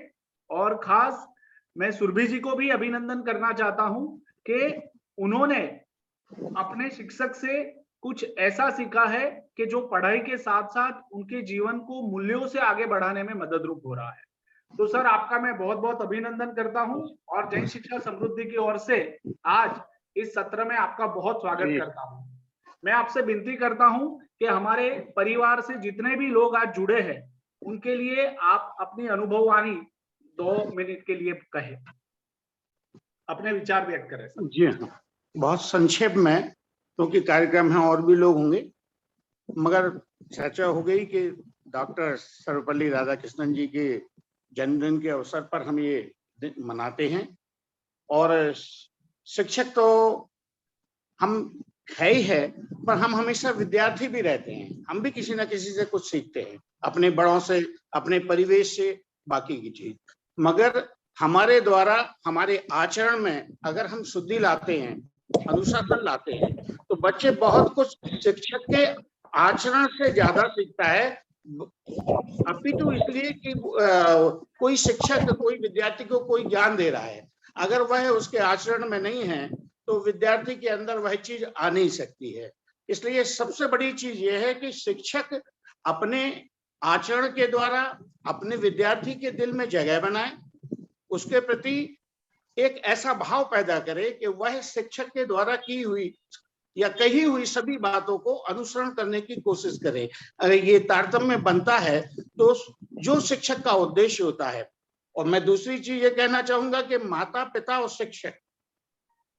और खास मैं सुरभि जी को भी अभिनंदन करना चाहता हूं कि उन्होंने अपने शिक्षक से कुछ ऐसा सीखा है कि जो पढ़ाई के साथ साथ उनके जीवन को मूल्यों से आगे बढ़ाने में मदद रूप हो रहा है। तो सर आपका मैं बहुत बहुत अभिनंदन करता हूं और जन शिक्षा समृद्धि की ओर से आज इस सत्र में आपका बहुत स्वागत करता हूं। मैं आपसे विनती करता हूं कि हमारे परिवार से जितने भी लोग आज जुड़े हैं उनके लिए आप अपनी अनुभववाणी 2 मिनट के लिए कहें, अपने विचार व्यक्त करें। जी हाँ, बहुत संक्षेप में, क्योंकि कार्यक्रम में और भी लोग होंगे, मगर चर्चा हो गई कि डॉक्टर सर्वपल्ली राधाकृष्णन जी के जन्मदिन के अवसर पर हम ये दिन मनाते हैं। और शिक्षक तो हम है ही है, पर हम हमेशा विद्यार्थी भी रहते हैं। हम भी किसी ना किसी से कुछ सीखते हैं, अपने बड़ों से, अपने परिवेश से, बाकी की चीज। मगर हमारे द्वारा हमारे आचरण में अगर हम शुद्धि लाते हैं, अनुशासन लाते हैं, तो बच्चे बहुत कुछ शिक्षक के आचरण से ज्यादा सीखता है। अपितु इसलिए कि कोई शिक्षक कोई विद्यार्थी को कोई ज्ञान दे रहा है, अगर वह उसके आचरण में नहीं है तो विद्यार्थी के अंदर वह चीज आ नहीं सकती है। इसलिए सबसे बड़ी चीज यह है कि शिक्षक अपने आचरण के द्वारा अपने विद्यार्थी के दिल में जगह बनाए, उसके प्रति एक ऐसा भाव पैदा करे कि वह शिक्षक के द्वारा की हुई या कही हुई सभी बातों को अनुसरण करने की कोशिश करे। अगर ये तारतम्य बनता है तो जो शिक्षक का उद्देश्य होता है। और मैं दूसरी चीज ये कहना चाहूंगा कि माता पिता और शिक्षक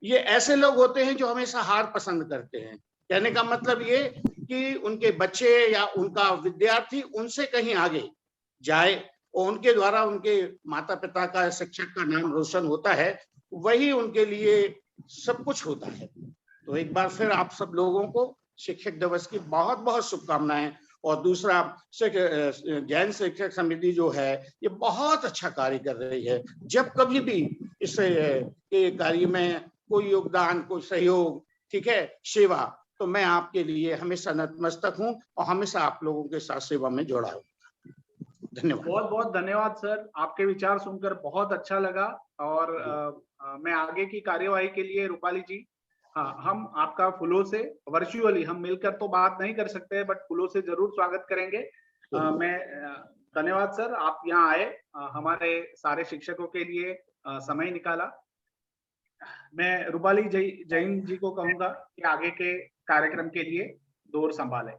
ये ऐसे लोग होते हैं जो हमेशा हार पसंद करते हैं। कहने का मतलब ये कि उनके बच्चे या उनका विद्यार्थी उनसे कहीं आगे जाए और उनके द्वारा उनके माता पिता का, शिक्षक का नाम रोशन होता है, वही उनके लिए सब कुछ होता है। तो एक बार फिर आप सब लोगों को शिक्षक दिवस की बहुत बहुत शुभकामनाएं। और दूसरा, जैन शिक्षक समिति जो है ये बहुत अच्छा कार्य कर रही है। जब कभी भी इस कार्य में कोई योगदान, कोई सहयोग, ठीक है, सेवा, तो मैं आपके लिए हमेशा नतमस्तक हूं और हमेशा आप लोगों के साथ सेवा में जुड़ा हूं। धन्यवाद। बहुत बहुत धन्यवाद सर, आपके विचार सुनकर बहुत अच्छा लगा। और मैं आगे की कार्यवाही के लिए रूपाली जी, हाँ, हम आपका फूलों से वर्चुअली, हम मिलकर तो बात नहीं कर सकते, बट फूलों से जरूर स्वागत करेंगे। मैं धन्यवाद सर, आप यहाँ आए, हमारे सारे शिक्षकों के लिए समय निकाला। मैं रूपाली जैन जी को कहूंगा कि आगे के कार्यक्रम के लिए दौर संभालें।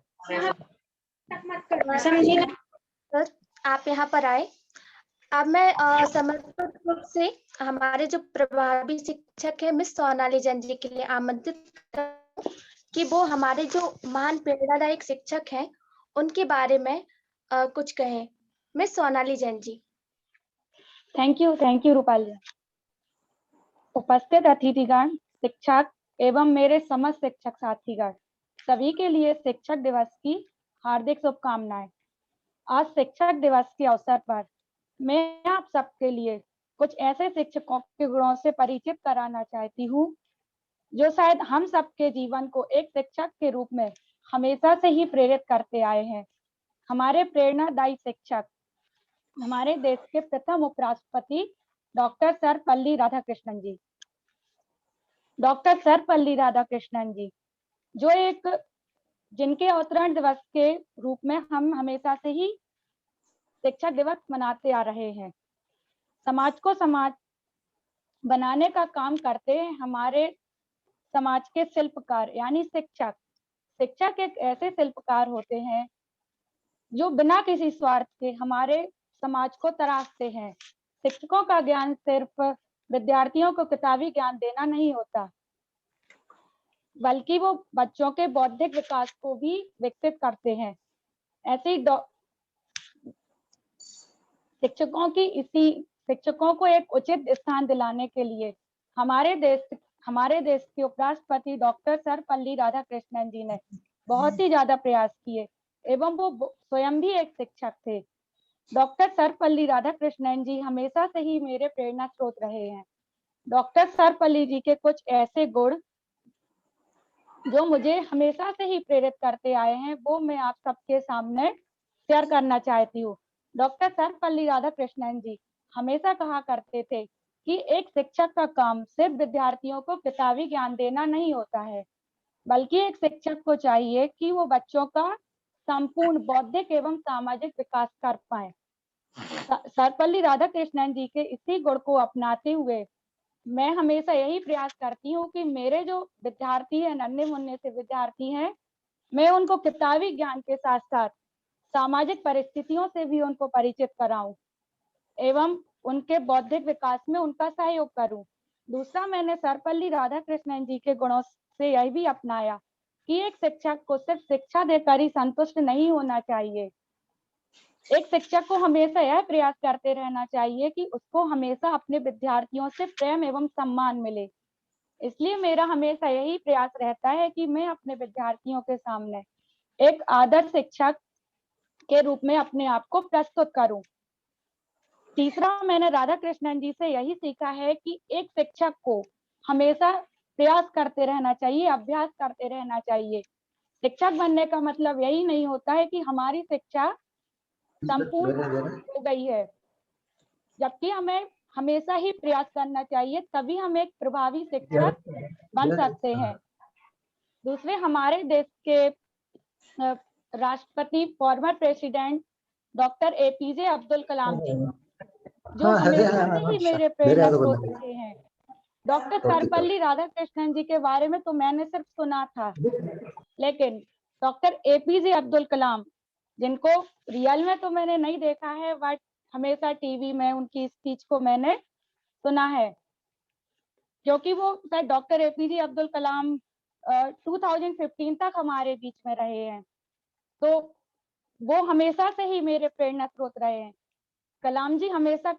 सर, आप यहाँ पर आए। अब मैं समर्पित रूप से हमारे जो प्रभावी शिक्षक है मिस सोनाली जैन जी के लिए आमंत्रित करूं कि वो हमारे जो महान प्रेरणादायक शिक्षक हैं उनके बारे में कुछ कहें। Miss Sonali Jain ji. Thank you Rupali. उपस्थित अतिथिगण, शिक्षक एवं मेरे समस्त शिक्षक साथीगण, सभी के लिए शिक्षक दिवस की हार्दिक शुभकामनाएं। आज शिक्षक दिवस के अवसर पर मैं आप सबके लिए कुछ ऐसे शिक्षकों के गुणों से परिचित कराना चाहती हूँ जो शायद हम सबके जीवन को एक शिक्षक के रूप में हमेशा से ही प्रेरित करते आए हैं। हमारे प्रेरणादायी शिक्षक हमारे देश के प्रथम उपराष्ट्रपति डॉक्टर सर्वपल्ली राधाकृष्णन जी। डॉक्टर सर्वपल्ली राधाकृष्णन जी जो जिनके अवतरण दिवस के रूप में हम हमेशा से ही शिक्षक दिवस मनाते आ रहे हैं। समाज को समाज बनाने का काम करते हैं हमारे समाज के शिल्पकार यानी शिक्षक। शिक्षक एक ऐसे शिल्पकार होते हैं जो बिना किसी स्वार्थ के हमारे समाज को तराशते हैं। शिक्षकों का ज्ञान सिर्फ विद्यार्थियों को किताबी ज्ञान देना नहीं होता, बल्कि वो बच्चों के बौद्धिक विकास को भी विकसित करते हैं। ऐसे ही शिक्षकों को एक उचित स्थान दिलाने के लिए हमारे देश के उपराष्ट्रपति डॉक्टर सर्वपल्ली राधाकृष्णन जी ने बहुत ही ज्यादा प्रयास किए एवं वो स्वयं भी एक शिक्षक थे। डॉक्टर सर्वपल्ली राधाकृष्णन जी हमेशा से ही मेरे प्रेरणा स्रोत रहे हैं। डॉक्टर सर्वपल्ली जी के कुछ ऐसे गुण जो मुझे हमेशा से ही प्रेरित करते आए हैं वो मैं आप सबके सामने शेयर करना चाहती हूँ। डॉक्टर सर्वपल्ली राधाकृष्णन जी हमेशा कहा करते थे कि एक शिक्षक का काम सिर्फ विद्यार्थियों को किताबी ज्ञान देना नहीं होता है, बल्कि एक शिक्षक को चाहिए कि वो बच्चों का संपूर्ण बौद्धिक एवं सामाजिक विकास कर पाए। सर्वपल्ली राधाकृष्णन जी के इसी गुण को अपनाते हुए मैं हमेशा यही प्रयास करती हूँ कि मेरे जो विद्यार्थी हैं, नन्हे मुन्ने से विद्यार्थी हैं, मैं उनको किताबी ज्ञान के साथ साथ सामाजिक परिस्थितियों से भी उनको परिचित कराऊं एवं उनके बौद्धिक विकास में उनका सहयोग करूं। दूसरा, मैंने सर्वपल्ली राधाकृष्णन जी के गुणों से यह भी अपनाया कि एक शिक्षक को सिर्फ शिक्षा देकर ही संतुष्ट नहीं होना चाहिए। एक शिक्षक को हमेशा यह प्रयास करते रहना चाहिए कि उसको हमेशा अपने विद्यार्थियों से प्रेम एवं सम्मान मिले। इसलिए मेरा हमेशा यही प्रयास रहता है कि मैं अपने विद्यार्थियों के सामने एक आदर्श शिक्षक के रूप में अपने आप को प्रस्तुत करूं। तीसरा, मैंने राधाकृष्णन जी से यही सीखा है कि एक शिक्षक को हमेशा प्रयास करते रहना चाहिए, अभ्यास करते रहना चाहिए। शिक्षक बनने का मतलब यही नहीं होता है कि हमारी शिक्षा संपूर्ण हो गई है, जबकि हमें हमेशा ही प्रयास करना चाहिए, तभी हम एक प्रभावी शिक्षक बन सकते हैं। दूसरे, हमारे देश के राष्ट्रपति former president doctor APJ Abdul Kalam ji, जो हमेशा से ही मेरे प्रेरणा स्रोत रहे हैं। डॉक्टर सर्वपल्ली राधाकृष्णन जी के बारे में तो मैंने सिर्फ सुना था, लेकिन डॉक्टर एपीजे अब्दुल कलाम, जिनको रियल में तो मैंने नहीं देखा है, बट हमेशा टीवी में उनकी स्पीच को मैंने सुना है, क्योंकि वो शायद डॉक्टर एपीजे अब्दुल कलाम 2015 तक हमारे बीच में रहे हैं, तो वो हमेशा से ही मेरे प्रेरणा स्रोत रहे हैं। कलाम जी हमेशा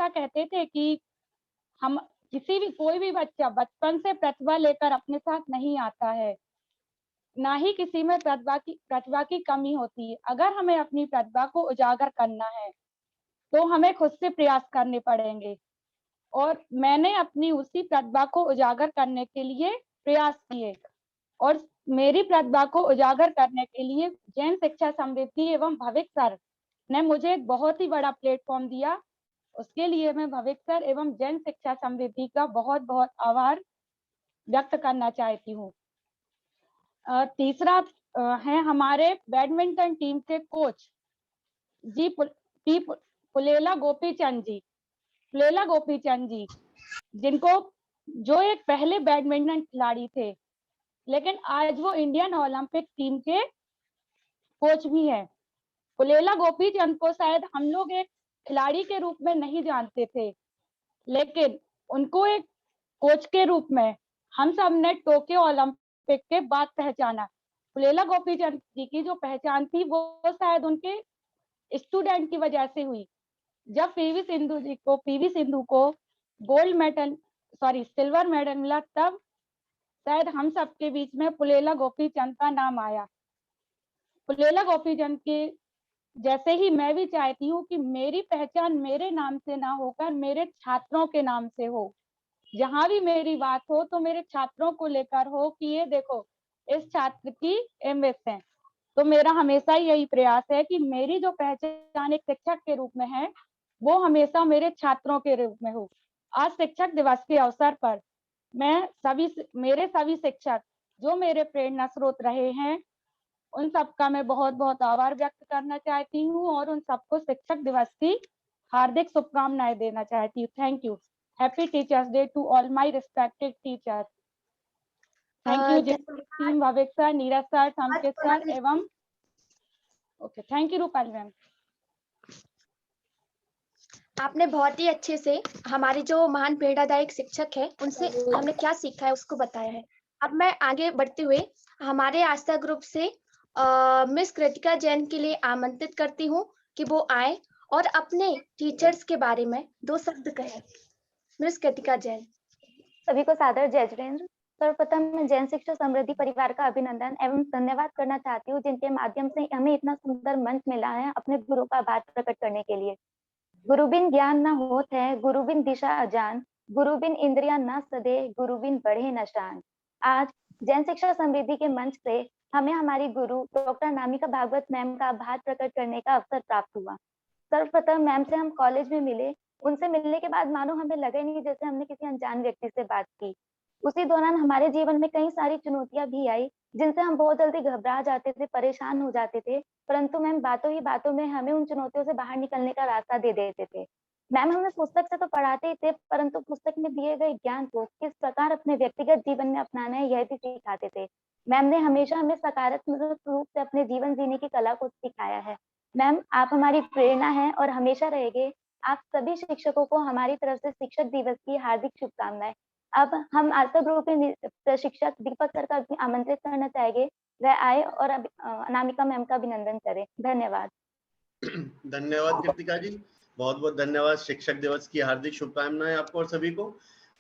कहते थे कि हम कोई भी बच्चा बचपन से प्रतिभा लेकर अपने साथ नहीं आता है, ना ही किसी में प्रतिभा की कमी होती है। अगर हमें अपनी प्रतिभा को उजागर करना है तो हमें खुद से प्रयास करने पड़ेंगे, और मैंने अपनी उसी प्रतिभा को उजागर करने के लिए प्रयास किए, और मेरी प्रतिभा को उजागर करने के लिए जैन शिक्षा समृद्धि एवं भविक सर ने मुझे एक बहुत ही बड़ा प्लेटफॉर्म दिया। उसके लिए मैं भविक सर एवं जैन शिक्षा समृद्धि का बहुत बहुत आभार व्यक्त करना चाहती हूँ। तीसरा है हमारे बैडमिंटन टीम के कोच जी पुलेला गोपीचंद जी, जो एक पहले बैडमिंटन खिलाड़ी थे, लेकिन आज वो इंडियन ओलंपिक टीम के कोच भी हैं। पुलेला गोपीचंद को शायद हम लोग एक खिलाड़ी के रूप में नहीं जानते थे, लेकिन उनको एक कोच के रूप में हम सब ने टोक्यो ओलंपिक के बाद पहचाना। पुलेला गोपीचंद जी की जो पहचान थी वो शायद उनके स्टूडेंट की वजह से हुई। जब पीवी सिंधु को सिल्वर मेडल मिला, तब शायद हम सबके बीच में पुलेला गोपीचंद का नाम आया। पुलेला गोपीचंद के जैसे ही मैं भी चाहती हूँ कि मेरी पहचान मेरे नाम से ना होकर मेरे छात्रों के नाम से हो। जहां भी मेरी बात हो तो मेरे छात्रों को लेकर हो कि ये देखो इस छात्र की एमएस है। तो मेरा हमेशा यही प्रयास है कि मेरी जो पहचान एक शिक्षक के रूप में है वो हमेशा मेरे छात्रों के रूप में हो। आज शिक्षक दिवस के अवसर पर मेरे सभी शिक्षक जो मेरे प्रेरणा स्रोत रहे हैं, उन सबका मैं बहुत बहुत आभार व्यक्त करना चाहती हूँ और उन सबको शिक्षक दिवस की हार्दिक शुभकामनाएं देना चाहती हूँ। Thank you. Happy teachers day to all my respected teachers. Thank you team Bhavik sir, Neeraj sir, Sanket sir एवं okay. Thank you Rupali ma'am. आपने बहुत ही अच्छे से हमारे जो महान प्रेरणादायक शिक्षक है उनसे हमने क्या सीखा है उसको बताया है। अब मैं आगे बढ़ते हुए हमारे आस्था ग्रुप से मिस कृतिका जैन के लिए आमंत्रित करती हूँ कि वो आए और अपने टीचर्स के बारे में 2 शब्द कहें। मिस कृतिका जैन। सभी को सादर जय जिनेंद्र। सर्वप्रथम मैं जैन शिक्षा समृद्धि परिवार का अभिनंदन एवं धन्यवाद करना चाहती हूँ, जिनके माध्यम से हमें इतना सुंदर मंच मिला है अपने गुरु का आभार प्रकट करने के लिए। गुरु बिन ज्ञान न होत है, गुरु बिन दिशा अजान, गुरु बिन इंद्रिया न सदे, गुरु बिन बढ़े न शान। आज जैन शिक्षा समृद्धि के मंच से हमें हमारी गुरु डॉक्टर नामिका भागवत मैम का आभार प्रकट करने का अवसर प्राप्त हुआ। सर्वप्रथम मैम से हम कॉलेज में मिले, उनसे मिलने के बाद मानो हमें लगे नहीं जैसे हमने किसी अनजान व्यक्ति से बात की। उसी दौरान हमारे जीवन में कई सारी चुनौतियां भी आई, जिनसे हम बहुत जल्दी घबरा जाते थे, परेशान हो जाते थे, परंतु मैम बातों ही बातों में हमें उन चुनौतियों से बाहर निकलने का रास्ता दे देते थे। मैम हमें पुस्तक से तो पढ़ाते ही थे, परंतु पुस्तक में दिए गए ज्ञान को किस प्रकार अपने व्यक्तिगत जीवन में अपनाना है यह भी सिखाते थे। मैम ने हमेशा हमें सकारात्मक रूप से अपने जीवन जीने की कला को सिखाया है। मैम आप हमारी प्रेरणा है और हमेशा रहेंगे। आप सभी शिक्षकों को हमारी तरफ से शिक्षक दिवस की हार्दिक शुभकामनाएं। अब हम आस्था ग्रुप के प्रशिक्षक दीपक सर का आमंत्रित करना चाहेंगे, वह आए और अनामिका मैम का अभिनंदन करें। धन्यवाद। धन्यवाद कृतिका जी, बहुत बहुत धन्यवाद। शिक्षक दिवस की हार्दिक शुभकामनाएं आपको और सभी को।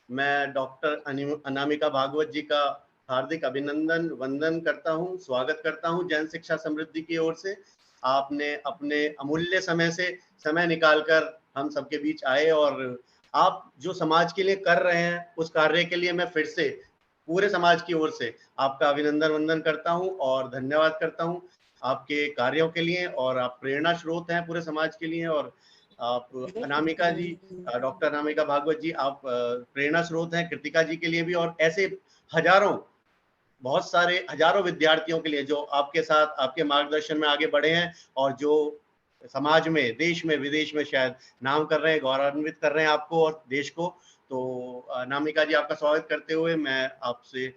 मैं डॉक्टर अनामिका भागवत जी का हार्दिक अभिनंदन वंदन करता हूं, स्वागत करता हूं जैन शिक्षा समृद्धि की ओर से। आपने अपने अमूल्य समय से समय निकालकर हम सबके बीच आए और आप जो समाज के लिए कर रहे हैं उस कार्य के लिए मैं फिर से पूरे समाज की ओर से आपका अभिनंदन वंदन करता हूं और धन्यवाद करता हूं आपके कार्यों के लिए। और आप प्रेरणा स्रोत हैं पूरे समाज के लिए। और आप अनामिका जी, डॉक्टर अनामिका भागवत जी, आप प्रेरणा स्रोत हैं कृतिका जी के लिए भी, और ऐसे हजारों बहुत सारे हजारों विद्यार्थियों के लिए जो आपके साथ आपके मार्गदर्शन में आगे बढ़े हैं और जो समाज में, देश में, विदेश में शायद नाम कर रहे हैं, गौरवान्वित कर रहे हैं आपको और देश को। तो अनामिका जी, आपका स्वागत करते हुए मैं आपसे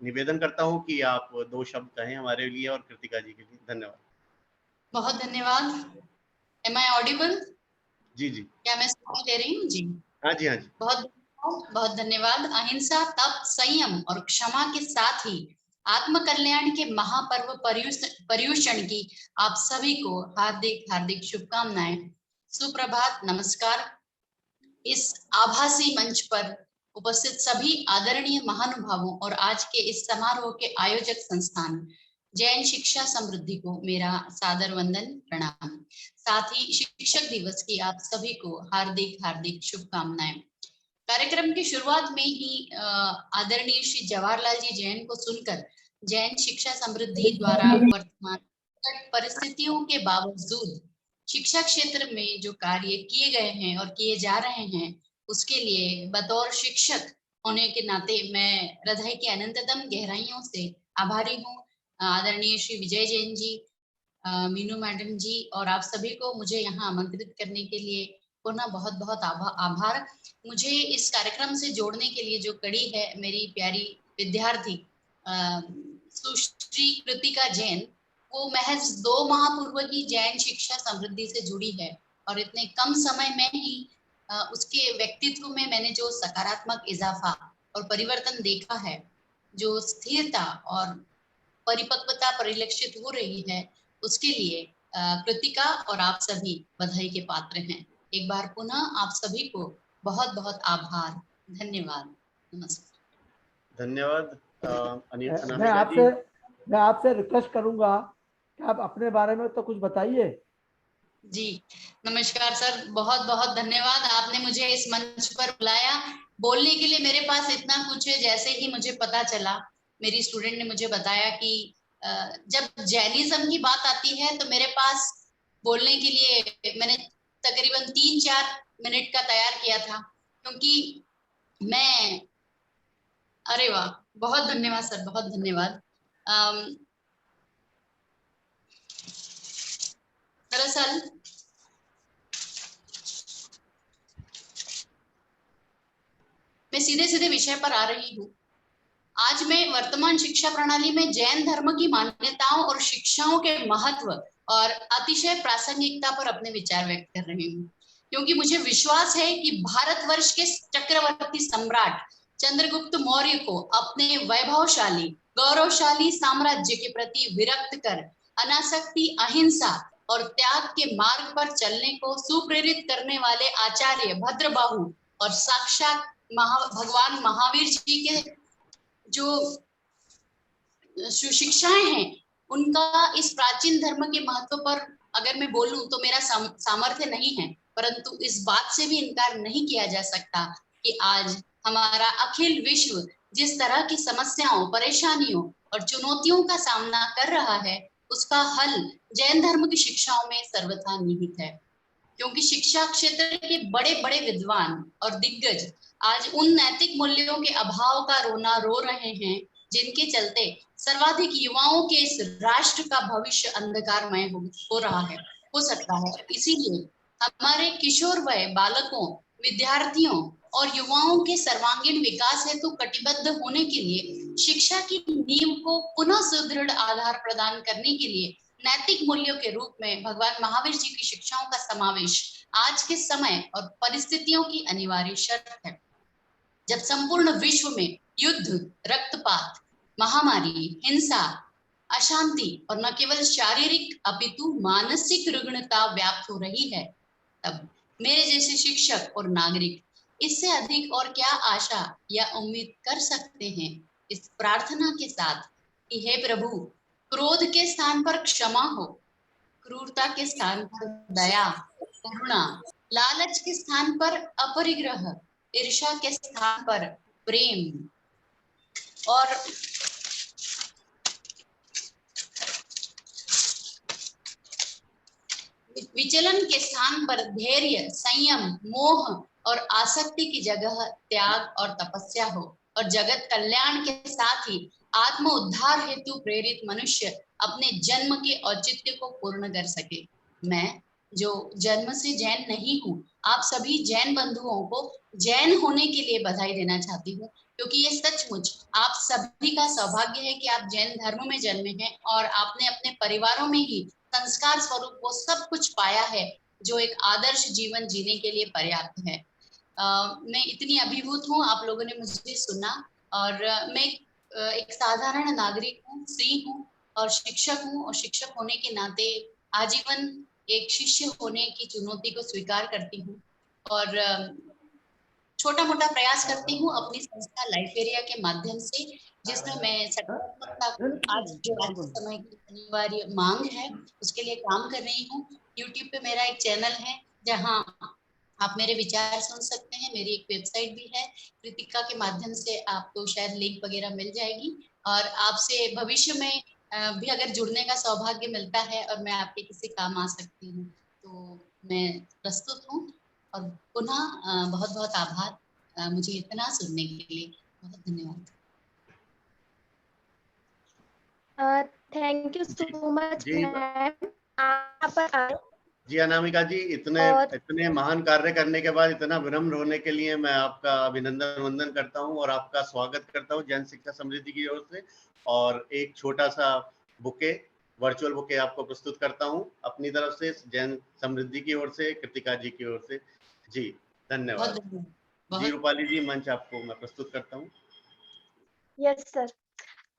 निवेदन करता हूं कि आप 2 शब्द कहें हमारे लिए और कृतिका जी के लिए। धन्यवाद। बहुत धन्यवाद। Am I audible? जी जी, क्या मैं सुनाई दे रही हूँ? जी हाँ जी, हाँ जी। बहुत धन्यवाद। अहिंसा, तप, संयम और क्षमा के साथ ही आत्म कल्याण के महापर्व पर्युषण की आप सभी को हार्दिक हार्दिक शुभकामनाएं। सुप्रभात, नमस्कार। इस आभासी मंच पर उपस्थित सभी आदरणीय महानुभावों और आज के इस समारोह के आयोजक संस्थान जैन शिक्षा समृद्धि को मेरा सादर वंदन, प्रणाम। साथ ही शिक्षक दिवस की आप सभी को हार्दिक हार्दिक शुभकामनाएं। कार्यक्रम की शुरुआत में ही आदरणीय श्री जवाहरलाल जी जैन को सुनकर जैन शिक्षा समृद्धि द्वारा वर्तमान परिस्थितियों के बावजूद शिक्षा क्षेत्र में जो कार्य किए गए हैं और किए जा रहे हैं, उसके लिए बतौर शिक्षक होने के नाते मैं हृदय की अनंततम गहराइयों से आभारी हूँ। आदरणीय श्री विजय जैन जी, मीनू मैडम जी और आप सभी को मुझे यहाँ आमंत्रित करने के लिए पुनः बहुत बहुत आभार। मुझे इस कार्यक्रम से जोड़ने के लिए जो कड़ी है, मेरी प्यारी विद्यार्थी सुश्री कृतिका जैन, वो महज 2 माह पूर्व ही जैन शिक्षा समृद्धि से जुड़ी है और इतने कम समय में ही उसके व्यक्तित्व में मैंने जो सकारात्मक इजाफा और परिवर्तन देखा है, जो स्थिरता और परिपक्वता परिलक्षित हो रही है, उसके लिए कृतिका और आप सभी बधाई के पात्र हैं। एक बार पुनः आप सभी को बहुत बहुत आभार, धन्यवाद, नमस्कार। धन्यवाद। मैं आपसे रिक्वेस्ट करूंगा कि आप अपने बारे में तो कुछ बताइए। जी नमस्कार सर, बहुत बहुत धन्यवाद। आपने मुझे इस मंच पर बुलाया। बोलने के लिए मेरे पास इतना कुछ है। जैसे ही मुझे पता चला, मेरी स्टूडेंट ने मुझे बताया कि जब जैनिज्म की बात आती है तो मेरे पास बोलने के लिए मैंने तकरीबन 3-4 मिनट का तैयार किया था, क्योंकि मैं, अरे वाह, बहुत धन्यवाद सर, बहुत धन्यवाद। दरअसल मैं सीधे सीधे विषय पर आ रही हूँ। आज मैं वर्तमान शिक्षा प्रणाली में जैन धर्म की मान्यताओं और शिक्षाओं के महत्व और अतिशय प्रासंगिकता पर अपने विचार व्यक्त कर रही हूँ, क्योंकि मुझे विश्वास है कि भारतवर्ष के चक्रवर्ती सम्राट चंद्रगुप्त मौर्य को अपने वैभवशाली गौरवशाली साम्राज्य के प्रति विरक्त कर अनासक्ति, अहिंसा और त्याग के मार्ग पर चलने को सुप्रेरित करने वाले आचार्य भद्रबाहु और साक्षात भगवान महावीर जी के जो शिक्षाएं हैं, उनका इस प्राचीन धर्म के महत्व पर अगर मैं बोलूं तो मेरा सामर्थ्य नहीं है, परंतु इस बात से भी इनकार नहीं किया जा सकता कि आज हमारा अखिल विश्व जिस तरह की समस्याओं, परेशानियों और चुनौतियों का सामना कर रहा है, उसका हल जैन धर्म की शिक्षाओं में सर्वथा निहित है। क्योंकि शिक्षा क्षेत्र के बड़े बड़े विद्वान और दिग्गज आज उन नैतिक मूल्यों के अभाव का रोना रो रहे हैं, जिनके चलते सर्वाधिक युवाओं के इस राष्ट्र का भविष्य अंधकारमय हो रहा है, हो सकता है। इसीलिए हमारे किशोर वय बालकों, विद्यार्थियों और युवाओं के सर्वांगीण विकास हेतु कटिबद्ध होने के लिए शिक्षा की नींव को पुनः सुदृढ़ आधार प्रदान करने के लिए नैतिक मूल्यों के रूप में भगवान महावीर जी की शिक्षाओं का समावेश आज के समय और परिस्थितियों की अनिवार्य शर्त है। जब संपूर्ण विश्व में युद्ध, रक्तपात, महामारी, हिंसा, अशांति और न केवल शारीरिक अपितु मानसिक रुग्णता व्याप्त हो रही है, तब मेरे जैसे शिक्षक और नागरिक इससे अधिक और क्या आशा या उम्मीद कर सकते हैं, इस प्रार्थना के साथ कि हे प्रभु, क्रोध के स्थान पर क्षमा हो, क्रूरता के स्थान पर दया, करुणा, लालच के स्थान पर अपरिग्रह, ईर्ष्या के स्थान पर प्रेम और विचलन के स्थान पर धैर्य, संयम, मोह और आसक्ति की जगह त्याग और तपस्या हो, और जगत कल्याण के साथ ही आत्म उद्धार हेतु प्रेरित मनुष्य अपने जन्म के औचित्य को पूर्ण कर सके। मैं जो जन्म से जैन नहीं हूँ, आप सभी जैन बंधुओं को जैन होने के लिए बधाई देना चाहती हूँ, क्योंकि ये सचमुच आप सभी का सौभाग्य है कि आप जैन धर्म में जन्मे हैं और आपने अपने परिवारों में ही संस्कार स्वरूप वो सब कुछ पाया है जो एक आदर्श जीवन जीने के लिए पर्याप्त है। मैं इतनी अभिभूत हूँ, आप लोगों ने मुझे सुना, और मैं एक साधारण नागरिक हूँ, स्त्री हूँ और शिक्षक हूँ, और शिक्षक होने के नाते आजीवन एक शिष्य होने की चुनौती को स्वीकार करती हूँ और छोटा मोटा प्रयास करती हूँ अपनी संस्था लाइफेरिया के माध्यम से, जिसमें मैं सकारात्मकता को आज जो आज के समय की अनिवार्य मांग है उसके लिए काम कर रही हूँ। यूट्यूब पे मेरा एक चैनल है जहाँ आप मेरे विचार सुन सकते हैं। मेरी एक वेबसाइट भी है, कृतिका के माध्यम से आपको शायद लिंक वगैरह मिल जाएगी, और आपसे भविष्य में भी अगर जुड़ने का सौभाग्य मिलता है और मैं आपके किसी काम आ सकती हूँ तो मैं प्रस्तुत हूँ। और पुनः बहुत बहुत आभार मुझे इतना सुनने के लिए। बहुत धन्यवाद। थैंक यू सो मच जी मैम। जी अनामिका जी, इतने महान कार्य करने के बाद इतना विनम्र होने के लिए मैं आपका अभिनंदन वंदन करता हूं और आपका स्वागत करता हूं जैन शिक्षा समृद्धि की ओर से। और एक छोटा सा बुके, वर्चुअल बुके आपको प्रस्तुत करता हूं अपनी तरफ से, जैन समृद्धि की ओर से, कृतिका जी की ओर से। जी धन्यवाद। जी रूपाली जी, मंच आपको मैं प्रस्तुत करता हूँ। Yes sir.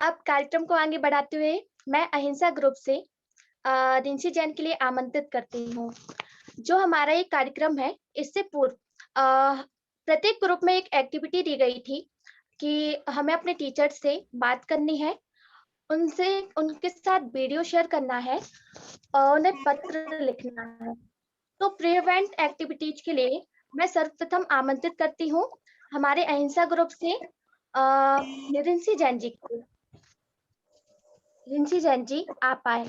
अब कार्यक्रम को आगे बढ़ाते हुए मैं अहिंसा ग्रुप से रिंसी जैन के लिए आमंत्रित करती हूँ। जो हमारा ये कार्यक्रम है, इससे पूर्व प्रत्येक ग्रुप में एक एक्टिविटी दी गई थी कि हमें अपने टीचर से बात करनी है, उनके साथ वीडियो शेयर करना है और उन्हें पत्र लिखना है। तो प्रिवेंट एक्टिविटीज के लिए मैं सर्वप्रथम आमंत्रित करती हूँ हमारे अहिंसा ग्रुप से रिंसी जैन जी को। रिंसी जैन जी, आप आए।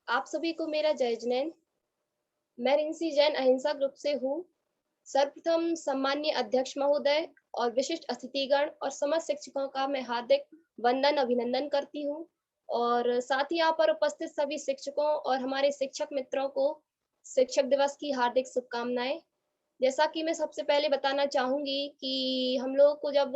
आप सभी को मेरा जय जिनेंद्र। मैं रिंसी जैन अहिंसा ग्रुप से हूँ। सर्वप्रथम सम्माननीय अध्यक्ष महोदय और विशिष्ट अतिथिगण और समस्त शिक्षकों का मैं हार्दिक वंदन अभिनंदन करती हूँ, और साथ ही यहाँ पर उपस्थित सभी शिक्षकों और हमारे शिक्षक मित्रों को शिक्षक दिवस की हार्दिक शुभकामनाएं। जैसा कि मैं सबसे पहले बताना चाहूंगी कि हम लोग को जब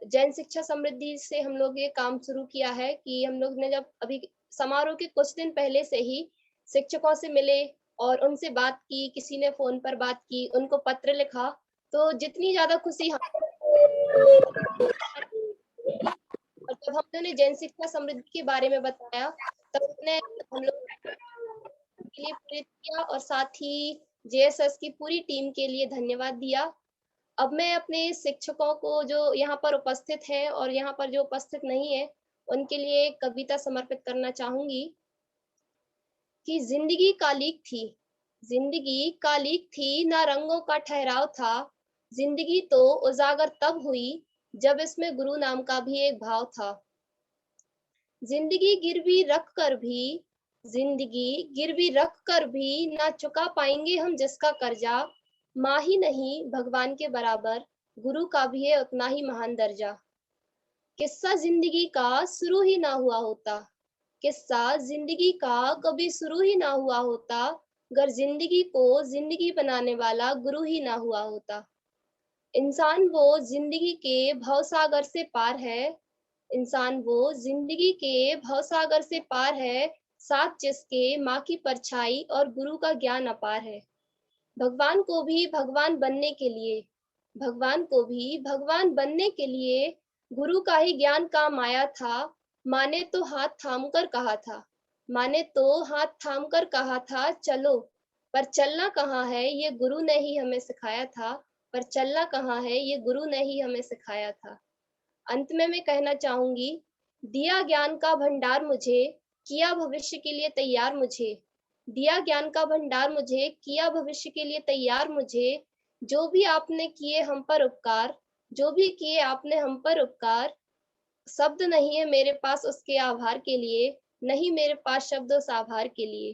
जैन शिक्षा समृद्धि से हम लोग ये काम शुरू किया है कि हम लोग ने जब अभी समारोह के कुछ दिन पहले से ही शिक्षकों से मिले और उनसे बात की, किसी ने फोन पर बात की, उनको पत्र लिखा, तो जितनी ज्यादा खुशी और जब हमने उन्हें जैन शिक्षा समृद्धि के बारे में बताया तब उन्हें हम लोग के लिए प्रेरित किया और साथ ही जेएसएस की पूरी टीम के लिए धन्यवाद दिया। अब मैं अपने शिक्षकों को जो यहाँ पर उपस्थित है और यहाँ पर जो उपस्थित नहीं है उनके लिए एक कविता समर्पित करना चाहूंगी कि जिंदगी कालिक थी, जिंदगी कालिक थी, ना रंगों का ठहराव था, जिंदगी तो उजागर तब हुई जब इसमें गुरु नाम का भी एक भाव था। जिंदगी गिरवी रख कर भी, जिंदगी गिरवी रख कर भी ना चुका पाएंगे हम जिसका कर्जा, माँ ही नहीं भगवान के बराबर गुरु का भी है उतना ही महान दर्जा। किस्सा जिंदगी का शुरू ही ना हुआ होता, किस्सा जिंदगी का कभी शुरू ही ना हुआ होता, अगर जिंदगी को जिंदगी बनाने वाला गुरु ही ना हुआ होता। इंसान वो जिंदगी के भवसागर से पार है, इंसान वो जिंदगी के भवसागर से पार है, साथ जिसके माँ की परछाई और गुरु का ज्ञान अपार है। भगवान को भी भगवान बनने के लिए, भगवान को भी भगवान बनने के लिए गुरु का ही ज्ञान काम आया था। माने तो हाथ थाम कर कहा था, माने तो हाथ थाम कर कहा था चलो, पर चलना कहाँ है ये गुरु ने ही हमें सिखाया था, पर चलना कहाँ है ये गुरु ने ही हमें सिखाया था। अंत में मैं कहना चाहूंगी, दिया ज्ञान का भंडार मुझे, किया भविष्य के लिए तैयार मुझे, दिया ज्ञान का भंडार मुझे, किया भविष्य के लिए तैयार मुझे। जो भी आपने किए हम पर उपकार, जो भी किए आपने हम पर उपकार, शब्द नहीं है मेरे पास उसके आभार के लिए, नहीं मेरे पास शब्द उस आभार के लिए।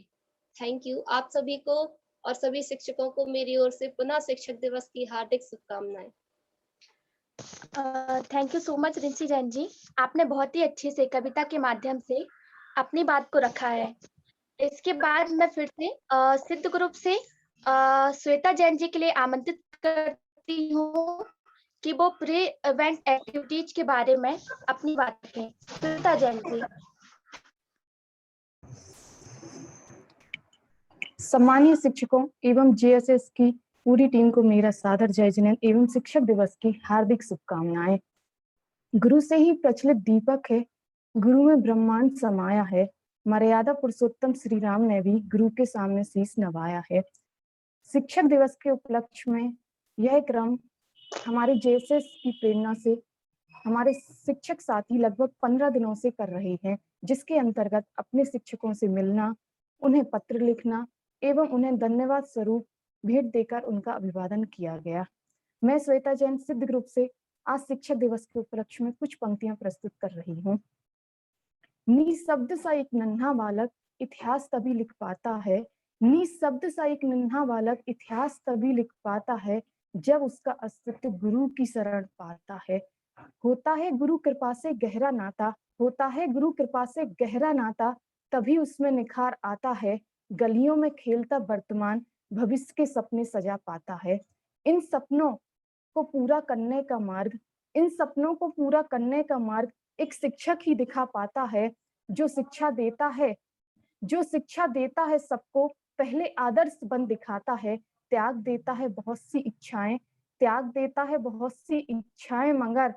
Thank you. आप सभी को और सभी शिक्षकों को मेरी ओर से पुनः शिक्षक दिवस की हार्दिक शुभकामनाएं। Thank you so much Rinsi Jain ji, आपने बहुत ही अच्छे से कविता के माध्यम से अपनी बात को रखा है। इसके बाद मैं फिर से सिद्ध ग्रुप से श्वेता जैन जी के लिए आमंत्रित करती हूँ कि वो प्री इवेंट एक्टिविटीज के बारे में अपनी बात रखें। श्वेता जैन जी। सम्मानीय शिक्षकों एवं जेएसएस की पूरी टीम को मेरा सादर जय जिनेंद्र एवं शिक्षक दिवस की हार्दिक शुभकामनाएं। गुरु से ही प्रचलित दीपक है, गुरु में ब्रह्मांड समाया है। मर्यादा पुरुषोत्तम श्री राम ने भी गुरु के सामने शीश नवाया है। शिक्षक दिवस के उपलक्ष्य में यह क्रम हमारे जेएसएस की प्रेरणा से हमारे शिक्षक साथी लगभग 15 दिनों से कर रहे हैं, जिसके अंतर्गत अपने शिक्षकों से मिलना, उन्हें पत्र लिखना एवं उन्हें धन्यवाद स्वरूप भेंट देकर उनका अभिवादन किया गया। मैं श्वेता जैन सिद्ध ग्रुप से आज शिक्षक दिवस के उपलक्ष्य में कुछ पंक्तियां प्रस्तुत कर रही हूँ। निशब्द सा एक नन्हा बालक इतिहास तभी लिख पाता है, निशब्द सा एक नन्हा बालक इतिहास तभी लिख पाता है जब उसका अस्तित्व गुरु की शरण पाता है। होता है गुरु कृपा से गहरा नाता, होता है गुरु कृपा से गहरा नाता, तभी उसमें निखार आता है। गलियों में खेलता वर्तमान भविष्य के सपने सजा पाता है। इन सपनों को पूरा करने का मार्ग, इन सपनों को पूरा करने का मार्ग एक शिक्षक ही दिखा पाता है, जो शिक्षा देता है, जो शिक्षा देता है सबको पहले आदर्श बन दिखाता है। त्याग देता है बहुत सी इच्छाएं, त्याग देता है बहुत सी इच्छाएं, मगर